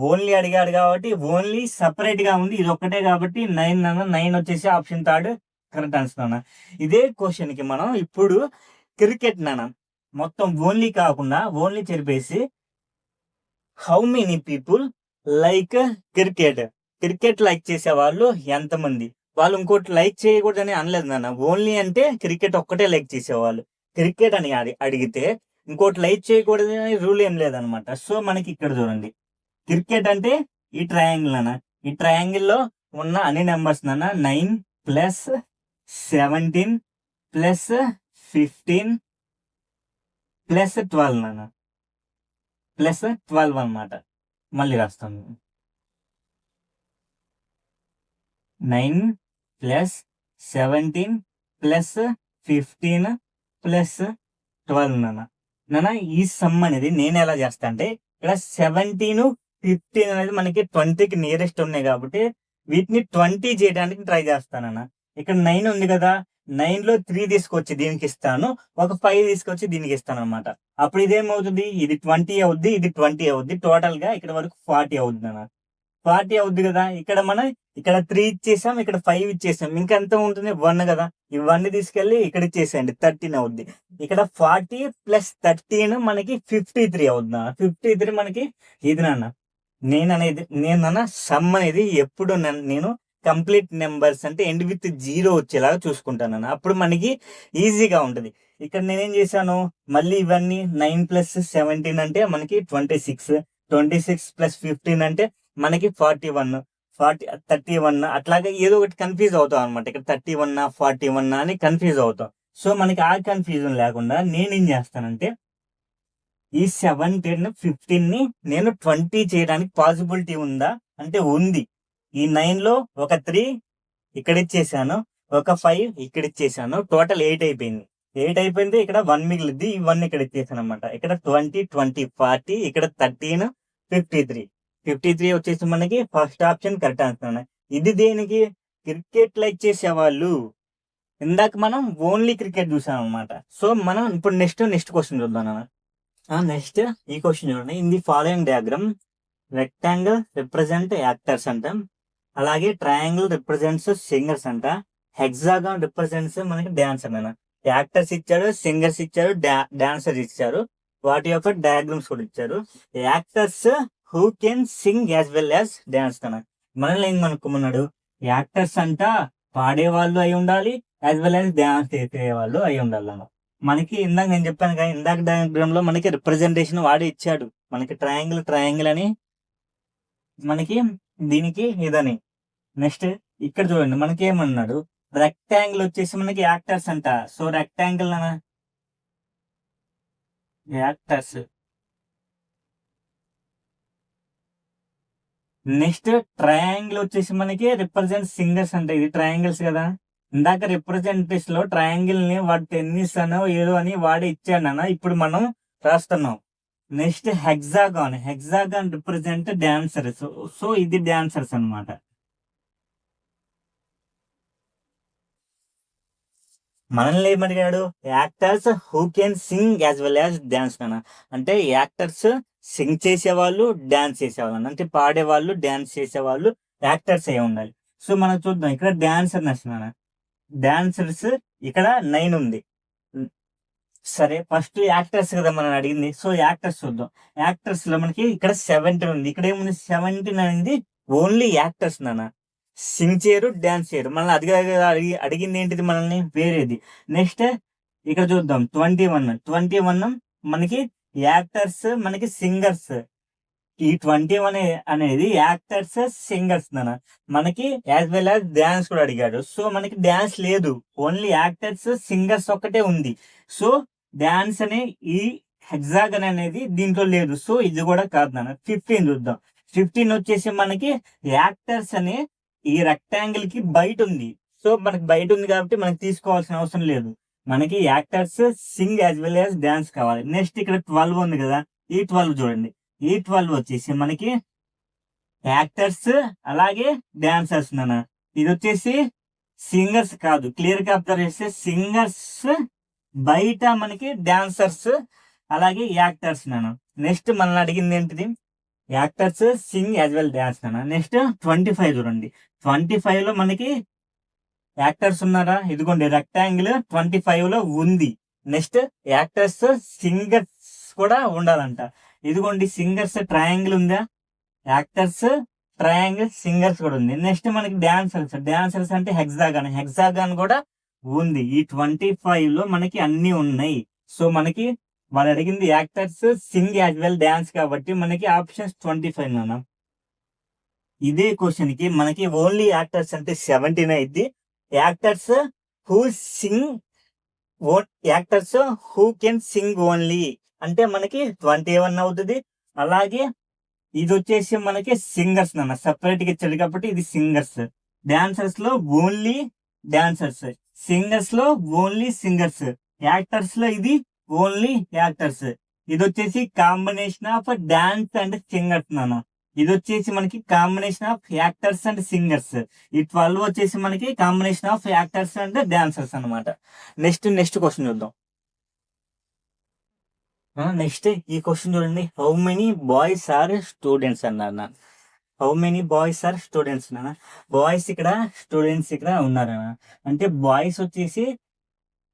ఓన్లీ అడిగాడు కాబట్టి ఓన్లీ సపరేట్ గా ఉంది, ఇది ఒక్కటే కాబట్టి 9 అన్న. 9 వచ్చేసి ఆప్షన్ 3 కరెక్ట్ ఆన్సర్ అన్న. ఇదే క్వశ్చన్ కి మనం ఇప్పుడు క్రికెట్ నాన్న మొత్తం ఓన్లీ కాకుండా ఓన్లీ చెరిపేసి how many people like cricket like చేసే వాళ్ళు ఎంతమంది, వాళ్ళు ఇంకోటి లైక్ చేయకూడదని అనలేదు నాన్న. ఓన్లీ అంటే క్రికెట్ ఒక్కటే లైక్ చేసేవాళ్ళు. క్రికెట్ అని అడిగితే ఇంకోటి లైక్ చేయకూడదని రూల్ ఏం లేదనమాట. సో మనకి ఇక్కడ చూడండి క్రికెట్ అంటే ఈ ట్రయాంగిల్ అన్న. ఈ ట్రయాంగిల్ లో ఉన్న అన్ని నెంబర్స్ నాన్న 9 ప్లస్ 17 ప్లస్ 15 ప్లస్ 12 నాన్న, ప్లస్ 12 అనమాట. మళ్ళీ రాస్తాను 9 ప్లస్ 17 ప్లస్ 15 ప్లస్ 12 నాన్న. ఈ సమ్ అనేది నేను ఎలా చేస్తా అంటే ఇక్కడ 17 15 అనేది మనకి 20కి నియరెస్ట్ ఉన్నాయి కాబట్టి వీటిని 20 చేయడానికి ట్రై చేస్తానన్న. ఇక్కడ 9 ఉంది కదా, 9 లో 3 తీసుకొచ్చి దీనికి ఇస్తాను, ఒక 5 తీసుకొచ్చి దీనికి ఇస్తాను అనమాట. అప్పుడు ఇదేమవుతుంది, ఇది 20 అవుద్ది, ఇది 20 అవుద్ది, టోటల్ గా ఇక్కడ వరకు 40 అవుద్ది అన్న. 40 అవుద్ది కదా. ఇక్కడ 3 ఇచ్చేసాం, ఇక్కడ 5 ఇచ్చేసాం, ఇంకా ఎంత ఉంటుంది 1 కదా. ఇవన్నీ తీసుకెళ్లి ఇక్కడ ఇచ్చేసేయండి, 13 అవుద్ది. ఇక్కడ 40 ప్లస్ 13 మనకి 53 అవుద్ది నాన్న. 53 మనకి ఇది నాన్న. నేనన్న సమ్ అనేది ఎప్పుడు నేను కంప్లీట్ నెంబర్స్ అంటే ఎండ్ విత్ 0 వచ్చేలాగా చూసుకుంటాను. అప్పుడు మనకి ఈజీగా ఉంటుంది. ఇక్కడ నేనేం చేశాను, మళ్ళీ ఇవన్నీ 9 ప్లస్ 17 అంటే మనకి 26, 26 ప్లస్ 15 అంటే మనకి 41, 31 అట్లాగే ఏదో ఒకటి కన్ఫ్యూజ్ అవుతాం అనమాట. ఇక్కడ 31, 41 అని కన్ఫ్యూజ్ అవుతాం. సో మనకి ఆ కన్ఫ్యూజన్ లేకుండా నేనేం చేస్తానంటే ఈ 17, 15 ని నేను 20 చేయడానికి పాసిబిలిటీ ఉందా అంటే ఉంది. ఈ 9 లో ఒక 3 ఇక్కడ ఇచ్చేసాను, ఒక 5 ఇక్కడ ఇచ్చేసాను, టోటల్ 8 అయిపోయింది. 8 అయిపోయింది, ఇక్కడ 1 మిగిలింది, ఈ 1 ఇక్కడ ఇచ్చేసాను అనమాట. ఇక్కడ 20, 20, 40, ఇక్కడ 13, 53 వచ్చేసి మనకి ఫస్ట్ ఆప్షన్ కరెక్ట్ ఆన్సర్. ఇది దేనికి, క్రికెట్ లైక్ చేసేవాళ్ళు. ఇందాక మనం ఓన్లీ క్రికెట్ చూసాం అనమాట. సో మనం ఇప్పుడు నెక్స్ట్ క్వశ్చన్ చూద్దాం అన్న. నెక్స్ట్ ఈ క్వశ్చన్ చూడండి. In the following diagram rectangle represent actors అంట, అలాగే ట్రయాంగిల్ రిప్రజెంట్స్ సింగర్స్ అంట, హెక్సాగాన్ రిప్రజెంట్స్ మనకి డాన్సర్ అన్న. యాక్టర్స్ ఇచ్చారు, సింగర్స్ ఇచ్చారు, డాన్సర్ ఇచ్చారు, వాటి యొక్క డయాగ్రామ్స్ కూడా ఇచ్చారు. Actors who can sing as well as dance అన్న. మనల్ని ఏం అనుకున్నాడు, యాక్టర్స్ అంట పాడేవాళ్ళు అయి ఉండాలి, యాజ్ వెల్ యాజ్ డాన్స్ చేసే వాళ్ళు అయి ఉండాలి అన్న. మనకి ఇందాక నేను చెప్పాను కదా, ఇందాక డయాగ్రామ్ లో మనకి రిప్రజెంటేషన్ వాడి ఇచ్చాడు, మనకి ట్రయాంగిల్ అని, మనకి దీనికి ఇదని. నెక్స్ట్ ఇక్కడ చూడండి మనకి ఏమన్నాడు, రెక్టాంగిల్ వచ్చేసి మనకి యాక్టర్స్ అంట. సో రెక్టాంగిల్ అన్న, యాక్టర్స్. నెక్స్ట్ ట్రయాంగిల్ వచ్చేసి మనకి రిప్రజెంట్ సింగర్స్ అంటే ఇది ట్రయాంగిల్స్ కదా. ఇందాక రిప్రజెంటేస్ లో ట్రయాంగిల్ ని వాడు టెన్నిస్ అనో ఏదో అని వాడి ఇచ్చాడన్న, ఇప్పుడు మనం రాస్తున్నాం. Next hexagon. Hexagon represent dancers. So ఇది డాన్సర్స్ అన్నమాట. మనల్ని ఏమడిగాడు, actors who can sing as well as dance అన్న. అంటే యాక్టర్స్ సింగ్ చేసేవాళ్ళు, డాన్స్ చేసేవాళ్ళు, అంటే పాడేవాళ్ళు, డాన్స్ చేసేవాళ్ళు యాక్టర్స్ అయి ఉండాలి. సో మనం చూద్దాం ఇక్కడ డాన్సర్ నచ్చిన డాన్సర్స్ ఇక్కడ 9 ఉంది. సరే ఫస్ట్ యాక్టర్స్ కదా మనం అడిగింది, సో యాక్టర్స్ చూద్దాం. యాక్టర్స్ లో మనకి ఇక్కడ 17 ఉంది. ఇక్కడ ఏముంది 17 అనేది ఓన్లీ యాక్టర్స్ నాన్న, సింగ్ చేయరు, డాన్స్ చేయరు. మనల్ని అడిగింది ఏంటిది, మనల్ని వేరేది. నెక్స్ట్ ఇక్కడ చూద్దాం 21 మనకి యాక్టర్స్, మనకి సింగర్స్. ఈ 21 అనేది యాక్టర్స్, సింగర్స్ నాన్న. మనకి యాజ్ వెల్ యాజ్ డాన్స్ కూడా అడిగాడు. సో మనకి డాన్స్ లేదు, ఓన్లీ యాక్టర్స్, సింగర్స్ ఒక్కటే ఉంది. సో డాన్స్ అనే ఈ హెక్సాగన్ అనేది దీంట్లో లేదు. సో ఇది కూడా కాదు నాన్న. 15 చూద్దాం. 15 వచ్చేసి మనకి యాక్టర్స్ అనే ఈ రెక్టాంగిల్ కి బయట ఉంది. సో మనకి బయట ఉంది కాబట్టి మనకి తీసుకోవాల్సిన అవసరం లేదు. మనకి actors, Singh as well as dance కావాలి. నెక్స్ట్ ఇక్కడ 12 ఉంది కదా, ఈ 12 చూడండి. ఈ 12 వచ్చేసి మనకి యాక్టర్స్ అలాగే డాన్సర్స్ నాన్న. ఇది వచ్చేసి సింగర్స్ కాదు, క్లియర్ గా అబ్జర్వ్ చేస్తే సింగర్స్ బయట, మనకి డాన్సర్స్ అలాగే యాక్టర్స్ నాన్న. నెక్స్ట్ మనల్ని అడిగింది ఏంటిది, actors Singh as well dance నాన్న. నెక్స్ట్ 25 చూడండి. 25 లో మనకి యాక్టర్స్ ఉన్నారా, ఇదిగోండి రెక్టాంగిల్ 25 లో ఉంది. నెక్స్ట్ యాక్టర్స్, సింగర్స్ కూడా ఉండాలంట. ఇదిగోండి సింగర్స్ ట్రయాంగిల్ ఉందా, యాక్టర్స్ ట్రయాంగిల్, సింగర్స్ కూడా ఉంది. నెక్స్ట్ మనకి డాన్సర్స్ అంటే హెక్సాగాన్ కూడా ఉంది. ఈ 25 లో మనకి అన్ని ఉన్నాయి. సో మనకి వాళ్ళు అడిగింది actors, Singh as well dance కాబట్టి మనకి ఆప్షన్స్ 25 నాన్న. ఇదే క్వశ్చన్ కి మనకి ఓన్లీ యాక్టర్స్ అంటే 17 అయింది. Actors who Singh, actors who can Singh only అంటే మనకి 21 అవుతుంది. అలాగే ఇది వచ్చేసి మనకి సింగర్స్ నాన్న, సపరేట్ గా ఇచ్చాడు కాబట్టి ఇది సింగర్స్. డాన్సర్స్ లో ఓన్లీ డాన్సర్స్, సింగర్స్ లో ఓన్లీ సింగర్స్, యాక్టర్స్ లో ఇది ఓన్లీ యాక్టర్స్. ఇది వచ్చేసి combination of dance and singers నాన్న. ఇది వచ్చేసి మనకి combination of actors and singers. ఈ 12 వచ్చేసి మనకి combination of actors and dancers అనమాట. నెక్స్ట్ క్వశ్చన్ చూద్దాం. నెక్స్ట్ ఈ క్వశ్చన్ చూడండి. How many boys are students అన్నారు. How many boys are students నాన్న. బాయ్స్ ఇక్కడ, స్టూడెంట్స్ ఇక్కడ ఉన్నారన్న. అంటే బాయ్స్ వచ్చేసి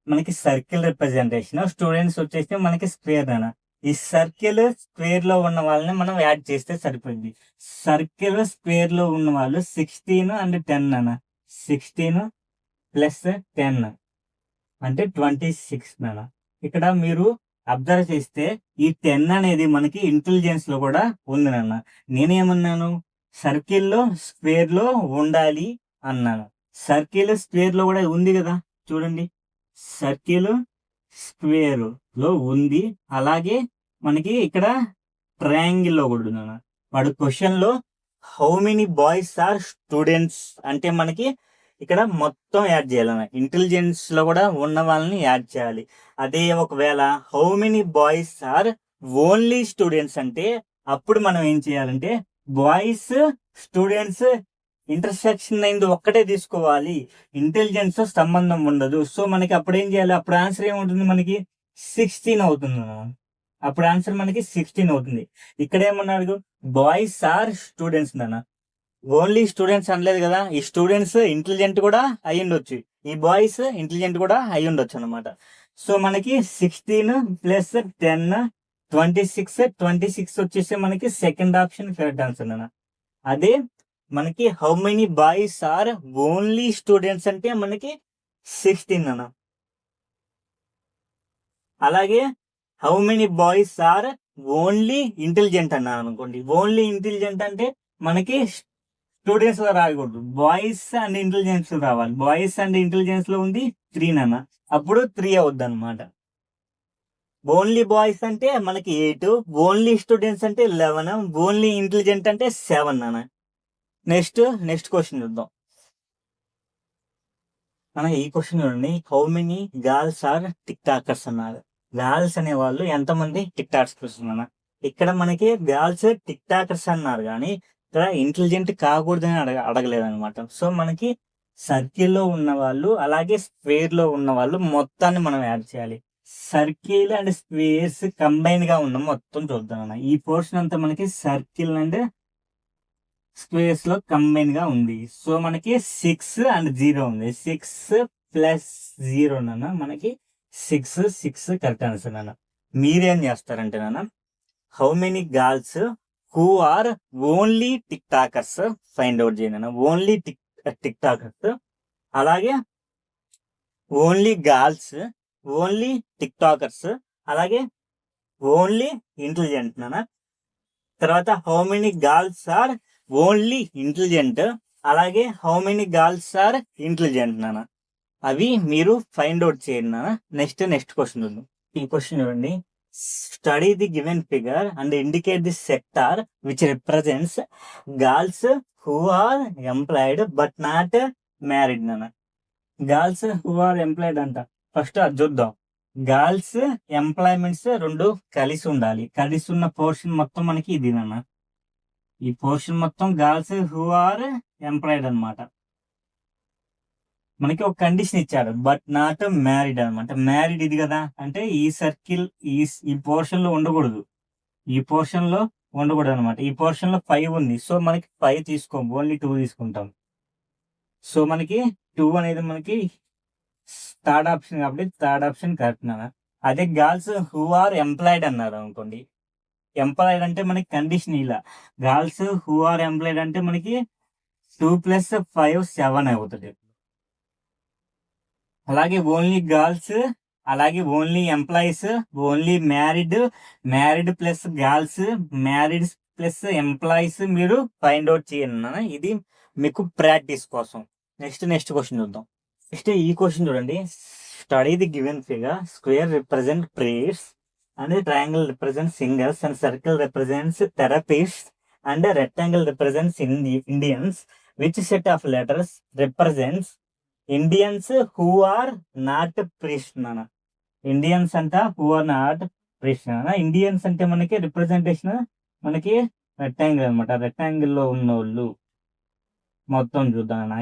మనకి సర్కిల్ రిప్రజెంటేషన్, స్టూడెంట్స్ వచ్చేసి మనకి స్క్వేర్ అన్న. ఈ సర్కిల్ స్క్వేర్ లో ఉన్న వాళ్ళని మనం యాడ్ చేస్తే సరిపోయింది. సర్కిల్ స్క్వేర్ లో ఉన్న వాళ్ళు 16 అండ్ 10 అన్న. 16 ప్లస్ 10 అంటే 26 అన్న. ఇక్కడ మీరు అబ్జర్వ్ చేస్తే ఈ 10 అనేది మనకి ఇంటెలిజెన్స్ లో కూడా ఉంది నాన్న. నేనేమన్నాను, సర్కిల్ లో స్క్వేర్ లో ఉండాలి అన్నాను. సర్కిల్ స్క్వేర్ లో కూడా ఉంది కదా, చూడండి సర్కిల్ స్క్వేర్ లో ఉంది. అలాగే మనకి ఇక్కడ ట్రయాంగిల్ లో కూడా ఉంది. వాడు క్వశ్చన్ లో how many boys are students అంటే మనకి ఇక్కడ మొత్తం యాడ్ చేయాలన్న. ఇంటెలిజెన్స్ లో కూడా ఉన్న వాళ్ళని యాడ్ చేయాలి. అదే ఒకవేళ how many boys are only students అంటే అప్పుడు మనం ఏం చేయాలంటే బాయ్స్, స్టూడెంట్స్ ఇంటర్సెక్షన్ అయింది ఒక్కటే తీసుకోవాలి, ఇంటెలిజెన్స్ సంబంధం ఉండదు. సో మనకి అప్పుడు ఏం చేయాలి, అప్పుడు ఆన్సర్ ఏముంటుంది, మనకి 16 అవుతుంది. అప్పుడు ఆన్సర్ మనకి 16 అవుతుంది. ఇక్కడ ఏమన్నాడు, బాయ్స్ ఆర్ స్టూడెంట్స్ అన్న. ఓన్లీ స్టూడెంట్స్ అనలేదు కదా, ఈ స్టూడెంట్స్ ఇంటెలిజెంట్ కూడా అయి ఉండొచ్చు, ఈ బాయ్స్ ఇంటెలిజెంట్ కూడా అయి ఉండొచ్చు అనమాట. సో మనకి 16 ప్లస్ 10 26 వచ్చేసి మనకి సెకండ్ ఆప్షన్ కరెక్ట్ ఆన్సర్ అన్న. అదే మనకి how many boys are only students అంటే మనకి 16 అన్న. అలాగే how many boys are only intelligent అన్నాను అనుకోండి. ఓన్లీ ఇంటెలిజెంట్ అంటే మనకి స్టూడెంట్స్ లో రాకూడదు, బాయ్స్ అండ్ ఇంటెలిజెన్స్ రావాలి. బాయ్స్ అండ్ ఇంటెలిజెన్స్ లో ఉంది 3 అన్న, అప్పుడు 3 అవుద్ది అనమాట. ఓన్లీ బాయ్స్ అంటే మనకి 8, ఓన్లీ స్టూడెంట్స్ అంటే 11, ఓన్లీ ఇంటెలిజెంట్ అంటే 7 అన్న. నెక్స్ట్ క్వశ్చన్ చూద్దాం అన్న. ఈ క్వశ్చన్ చూడండి, how many girls are tick talkers అన్నారు. గర్ల్స్ అనే వాళ్ళు ఎంతమంది టిక్ టాకర్స్ అన్న. ఇక్కడ మనకి గర్ల్స్ టిక్ టాకర్స్ అన్నారు కానీ ఇక్కడ ఇంటెలిజెంట్ కాకూడదని అడగలేదన్నమాట. సో మనకి సర్కిల్లో ఉన్న వాళ్ళు అలాగే స్క్వేర్ లో ఉన్న వాళ్ళు మొత్తాన్ని మనం యాడ్ చేయాలి. సర్కిల్ అండ్ స్క్వేర్స్ కంబైన్ గా ఉన్న మొత్తం చూద్దాం అన్న. ఈ పోర్షన్ అంతా మనకి సర్కిల్ అండ్ స్క్వేర్స్ లో కంబైన్ గా ఉంది. సో మనకి 6 అండ్ 0 ఉంది. 6 ప్లస్ 0 నాన్న మనకి 6 కరెక్ట్ ఆన్సర్ నాన్న. మీరేం చేస్తారంటే నాన్న, how many girls who are only TikTokers find out చేయండి. ఓన్లీ టిక్ టాకర్స్ అలాగే only girls, only TikTokers అలాగే ఓన్లీ ఇంటెలిజెంట్ నాన్న. తర్వాత how many girls are only intelligent అలాగే how many girls are intelligent నాన్న. అవి మీరు find out చేయండి నాన్న. నెక్స్ట్ క్వశ్చన్ ఉంది. ఈ క్వశ్చన్ చూడండి, study the given figure and indicate the sector which represents girls who are employed but not married నాన్న. గర్ల్స్ హూ ఆర్ ఎంప్లాయిడ్ అంట. ఫస్ట్ అది చూద్దాం. గర్ల్స్ ఎంప్లాయ్మెంట్స్ రెండు కలిసి ఉండాలి. కలిసి ఉన్న పోర్షన్ మొత్తం మనకి ఇది నాన్న. ఈ పోర్షన్ మొత్తం గర్ల్స్ హూ ఆర్ ఎంప్లాయిడ్ అనమాట. మనకి ఒక కండిషన్ ఇచ్చాడు, బట్ నాట్ మ్యారీడ్ అనమాట. మ్యారీడ్ ఇది కదా అంటే ఈ సర్కిల్ ఈ పోర్షన్ లో ఉండకూడదు. ఈ పోర్షన్ లో ఉండకూడదు అనమాట. ఈ పోర్షన్ లో 5 ఉంది. సో మనకి 5 తీసుకోం, ఓన్లీ 2 తీసుకుంటాం. సో మనకి 2 అనేది మనకి థర్డ్ ఆప్షన్ కాబట్టి థర్డ్ ఆప్షన్ కరెక్ట్ నాన్న. అదే గర్ల్స్ హూ ఆర్ ఎంప్లాయిడ్ అన్నారు అనుకోండి, ఎంప్లాయిడ్ అంటే మనకి కండిషన్ ఇలా, గర్ల్స్ హూ ఆర్ ఎంప్లాయిడ్ అంటే మనకి 2 + 5 7 అవుతుంది. అలాగే ఓన్లీ గర్ల్స్ అలాగే only employees, only married plus girls, married plus employees మీరు ఫైండ్ అవుట్ చేయండి. ఇది మీకు ప్రాక్టీస్ కోసం. నెక్స్ట్ క్వశ్చన్ చూద్దాం. నెక్స్ట్ ఈ క్వశ్చన్ చూడండి, study the given figure, square represent prayers and triangle represent singers and circle represents therapist and rectangle represents Indians. Which set of letters represents Indians who are not priest నాన్న. Indians అంట who are not priest నాన్న. Indians అంటే మనకి representation మనకి rectangle అనమాట. Rectangle లో ఉన్నోళ్ళు మొత్తం చూద్దాం.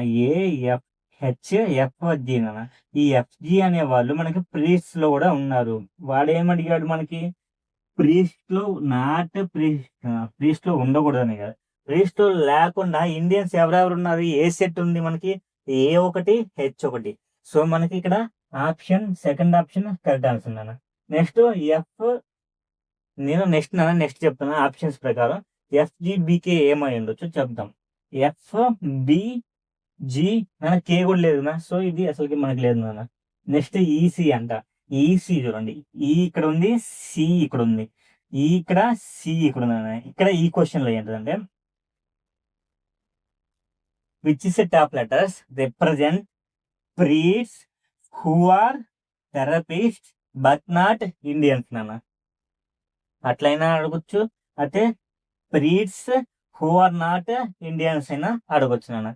AFHFG నాన్న. ఈ FG అనే వాళ్ళు మనకి ప్రీస్ట్ లో కూడా ఉన్నారు. వాడు ఏమడిగాడు మనకి, ప్రీస్ట్ లో నాట్ ప్రీస్ట్ లో ఉండకూడదని కదా. ప్రీస్ట్ లో లేకుండా ఇండియన్స్ ఎవరెవరు ఉన్నారు, ఏ సెట్ ఉంది మనకి, A1 H1. సో మనకి ఇక్కడ సెకండ్ ఆప్షన్ కరెక్ట్ ఆన్సర్ నాన్న. నెక్స్ట్ నెక్స్ట్ చెప్తాను ఆప్షన్స్ ప్రకారం. FGBK ఏమై ఉండొచ్చు చెప్తాం. FBG కే కూడా లేదు నా. సో ఇది అసలుకి మనకి లేదు నాన్న. నెక్స్ట్ EC అంట. EC చూడండి, ఇక్కడ ఉంది, C ఇక్కడ ఉంది, ఇక్కడ C ఇక్కడ ఉంది. ఇక్కడ ఈ క్వశ్చన్ లో ఏంటంటే, which set of letters represent priest who are therapist but not Indians నాన్న. అట్లయినా అడగొచ్చు, అయితే priests who are not Indians అయినా అడగొచ్చు నాన్న.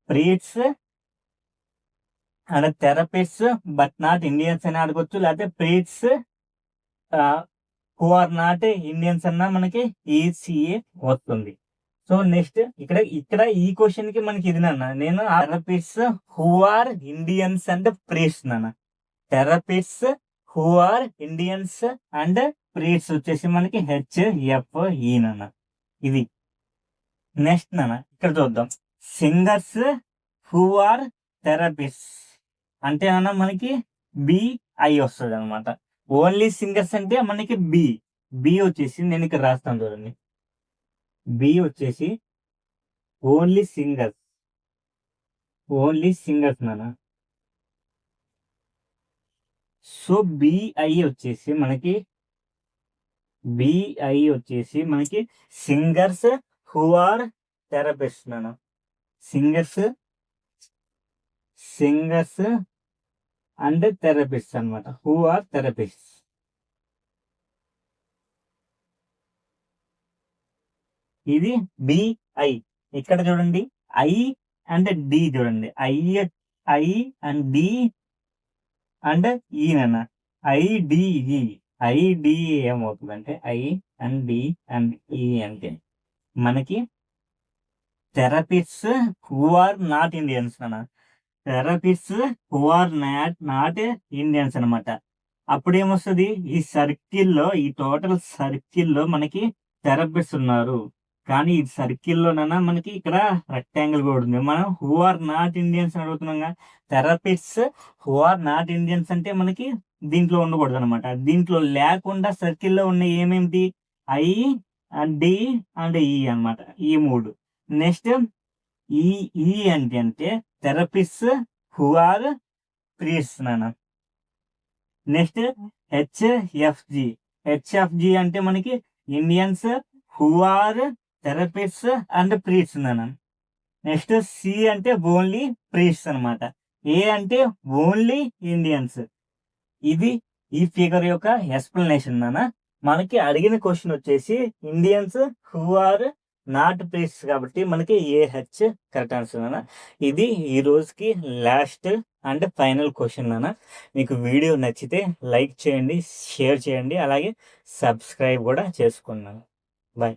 Priests and therapist but not Indians అయినా అడగొచ్చు, లేకపోతే priests who are not Indians అన్నా మనకి ECA వస్తుంది. సో నెక్స్ట్ ఇక్కడ ఈ క్వశ్చన్ కి మనకి ఇది నాన్న, నేను therapist who are Indians and priests నాన్న. Therapist who are Indians and priests వచ్చేసి మనకి HFE నాన్న. ఇది నెక్స్ట్ నాన్న. ఇక్కడ చూద్దాం, సింగర్స్ హూ ఆర్ థెరపిస్ట్ అంటే నాన్న మనకి BI వస్తుంది అనమాట. ఓన్లీ సింగర్స్ అంటే మనకి బి వచ్చేసి నేను ఇక్కడ రాస్తాను చూడండి. బి వచ్చేసి ఓన్లీ సింగర్స్ నాన్న. సో BI వచ్చేసి మనకి సింగర్స్ హూ ఆర్ థెరపిస్ట్ నాన్న. సింగర్స్ అండ్ థెరపిస్ట్ అనమాట. Who are therapist. ఇది బిఐ. ఇక్కడ చూడండి ఐ అండ్ డి చూడండి, ఐ అండ్ డి అండ్ ఈనన్న ఐడిఈ. ఐడిఈ ఏమవుతుందంటే I and D and E అంటే మనకి therapists who are not Indians అన్న. Therapists who are not Indians అనమాట. అప్పుడు ఏమొస్తుంది, ఈ సర్కిల్లో, ఈ టోటల్ సర్కిల్లో మనకి థెరపిస్ట్ ఉన్నారు. కానీ ఈ సర్కిల్లోనైనా మనకి ఇక్కడ రెక్టాంగిల్ కూడా ఉంది. మనం హూ ఆర్ నాట్ ఇండియన్స్ అని అడుగుతున్నాం. Therapists who are not Indians అంటే మనకి దీంట్లో ఉండకూడదు అనమాట. దీంట్లో లేకుండా సర్కిల్లో ఉన్న ఏమేమిటి, I and D and E అనమాట, ఈ మూడు. నెక్స్ట్ ఈ అంటే థెరపిస్ట్స్ హూ ఆర్ ప్రీస్ట్స్ నాన్న. నెక్స్ట్ హెచ్ఎఫ్జి అంటే మనకి Indians who are therapists and priests నాన్న. నెక్స్ట్ సి అంటే ఓన్లీ ప్రీస్ట్స్ అనమాట. ఏ అంటే ఓన్లీ ఇండియన్స్. ఇది ఈ ఫిగర్ యొక్క ఎక్స్ప్లెనేషన్ నాన్న. మనకి అడిగిన క్వశ్చన్ వచ్చేసి Indians who are not priests కాబట్టి మనకి ఏహెచ్ కరెక్ట్ ఆన్సర్ నాన్న. ఇది ఈ రోజుకి లాస్ట్ అండ్ ఫైనల్ క్వశ్చన్ నాన్న. మీకు వీడియో నచ్చితే లైక్ చేయండి, షేర్ చేయండి, అలాగే సబ్స్క్రైబ్ కూడా చేసుకున్నాను. బాయ్.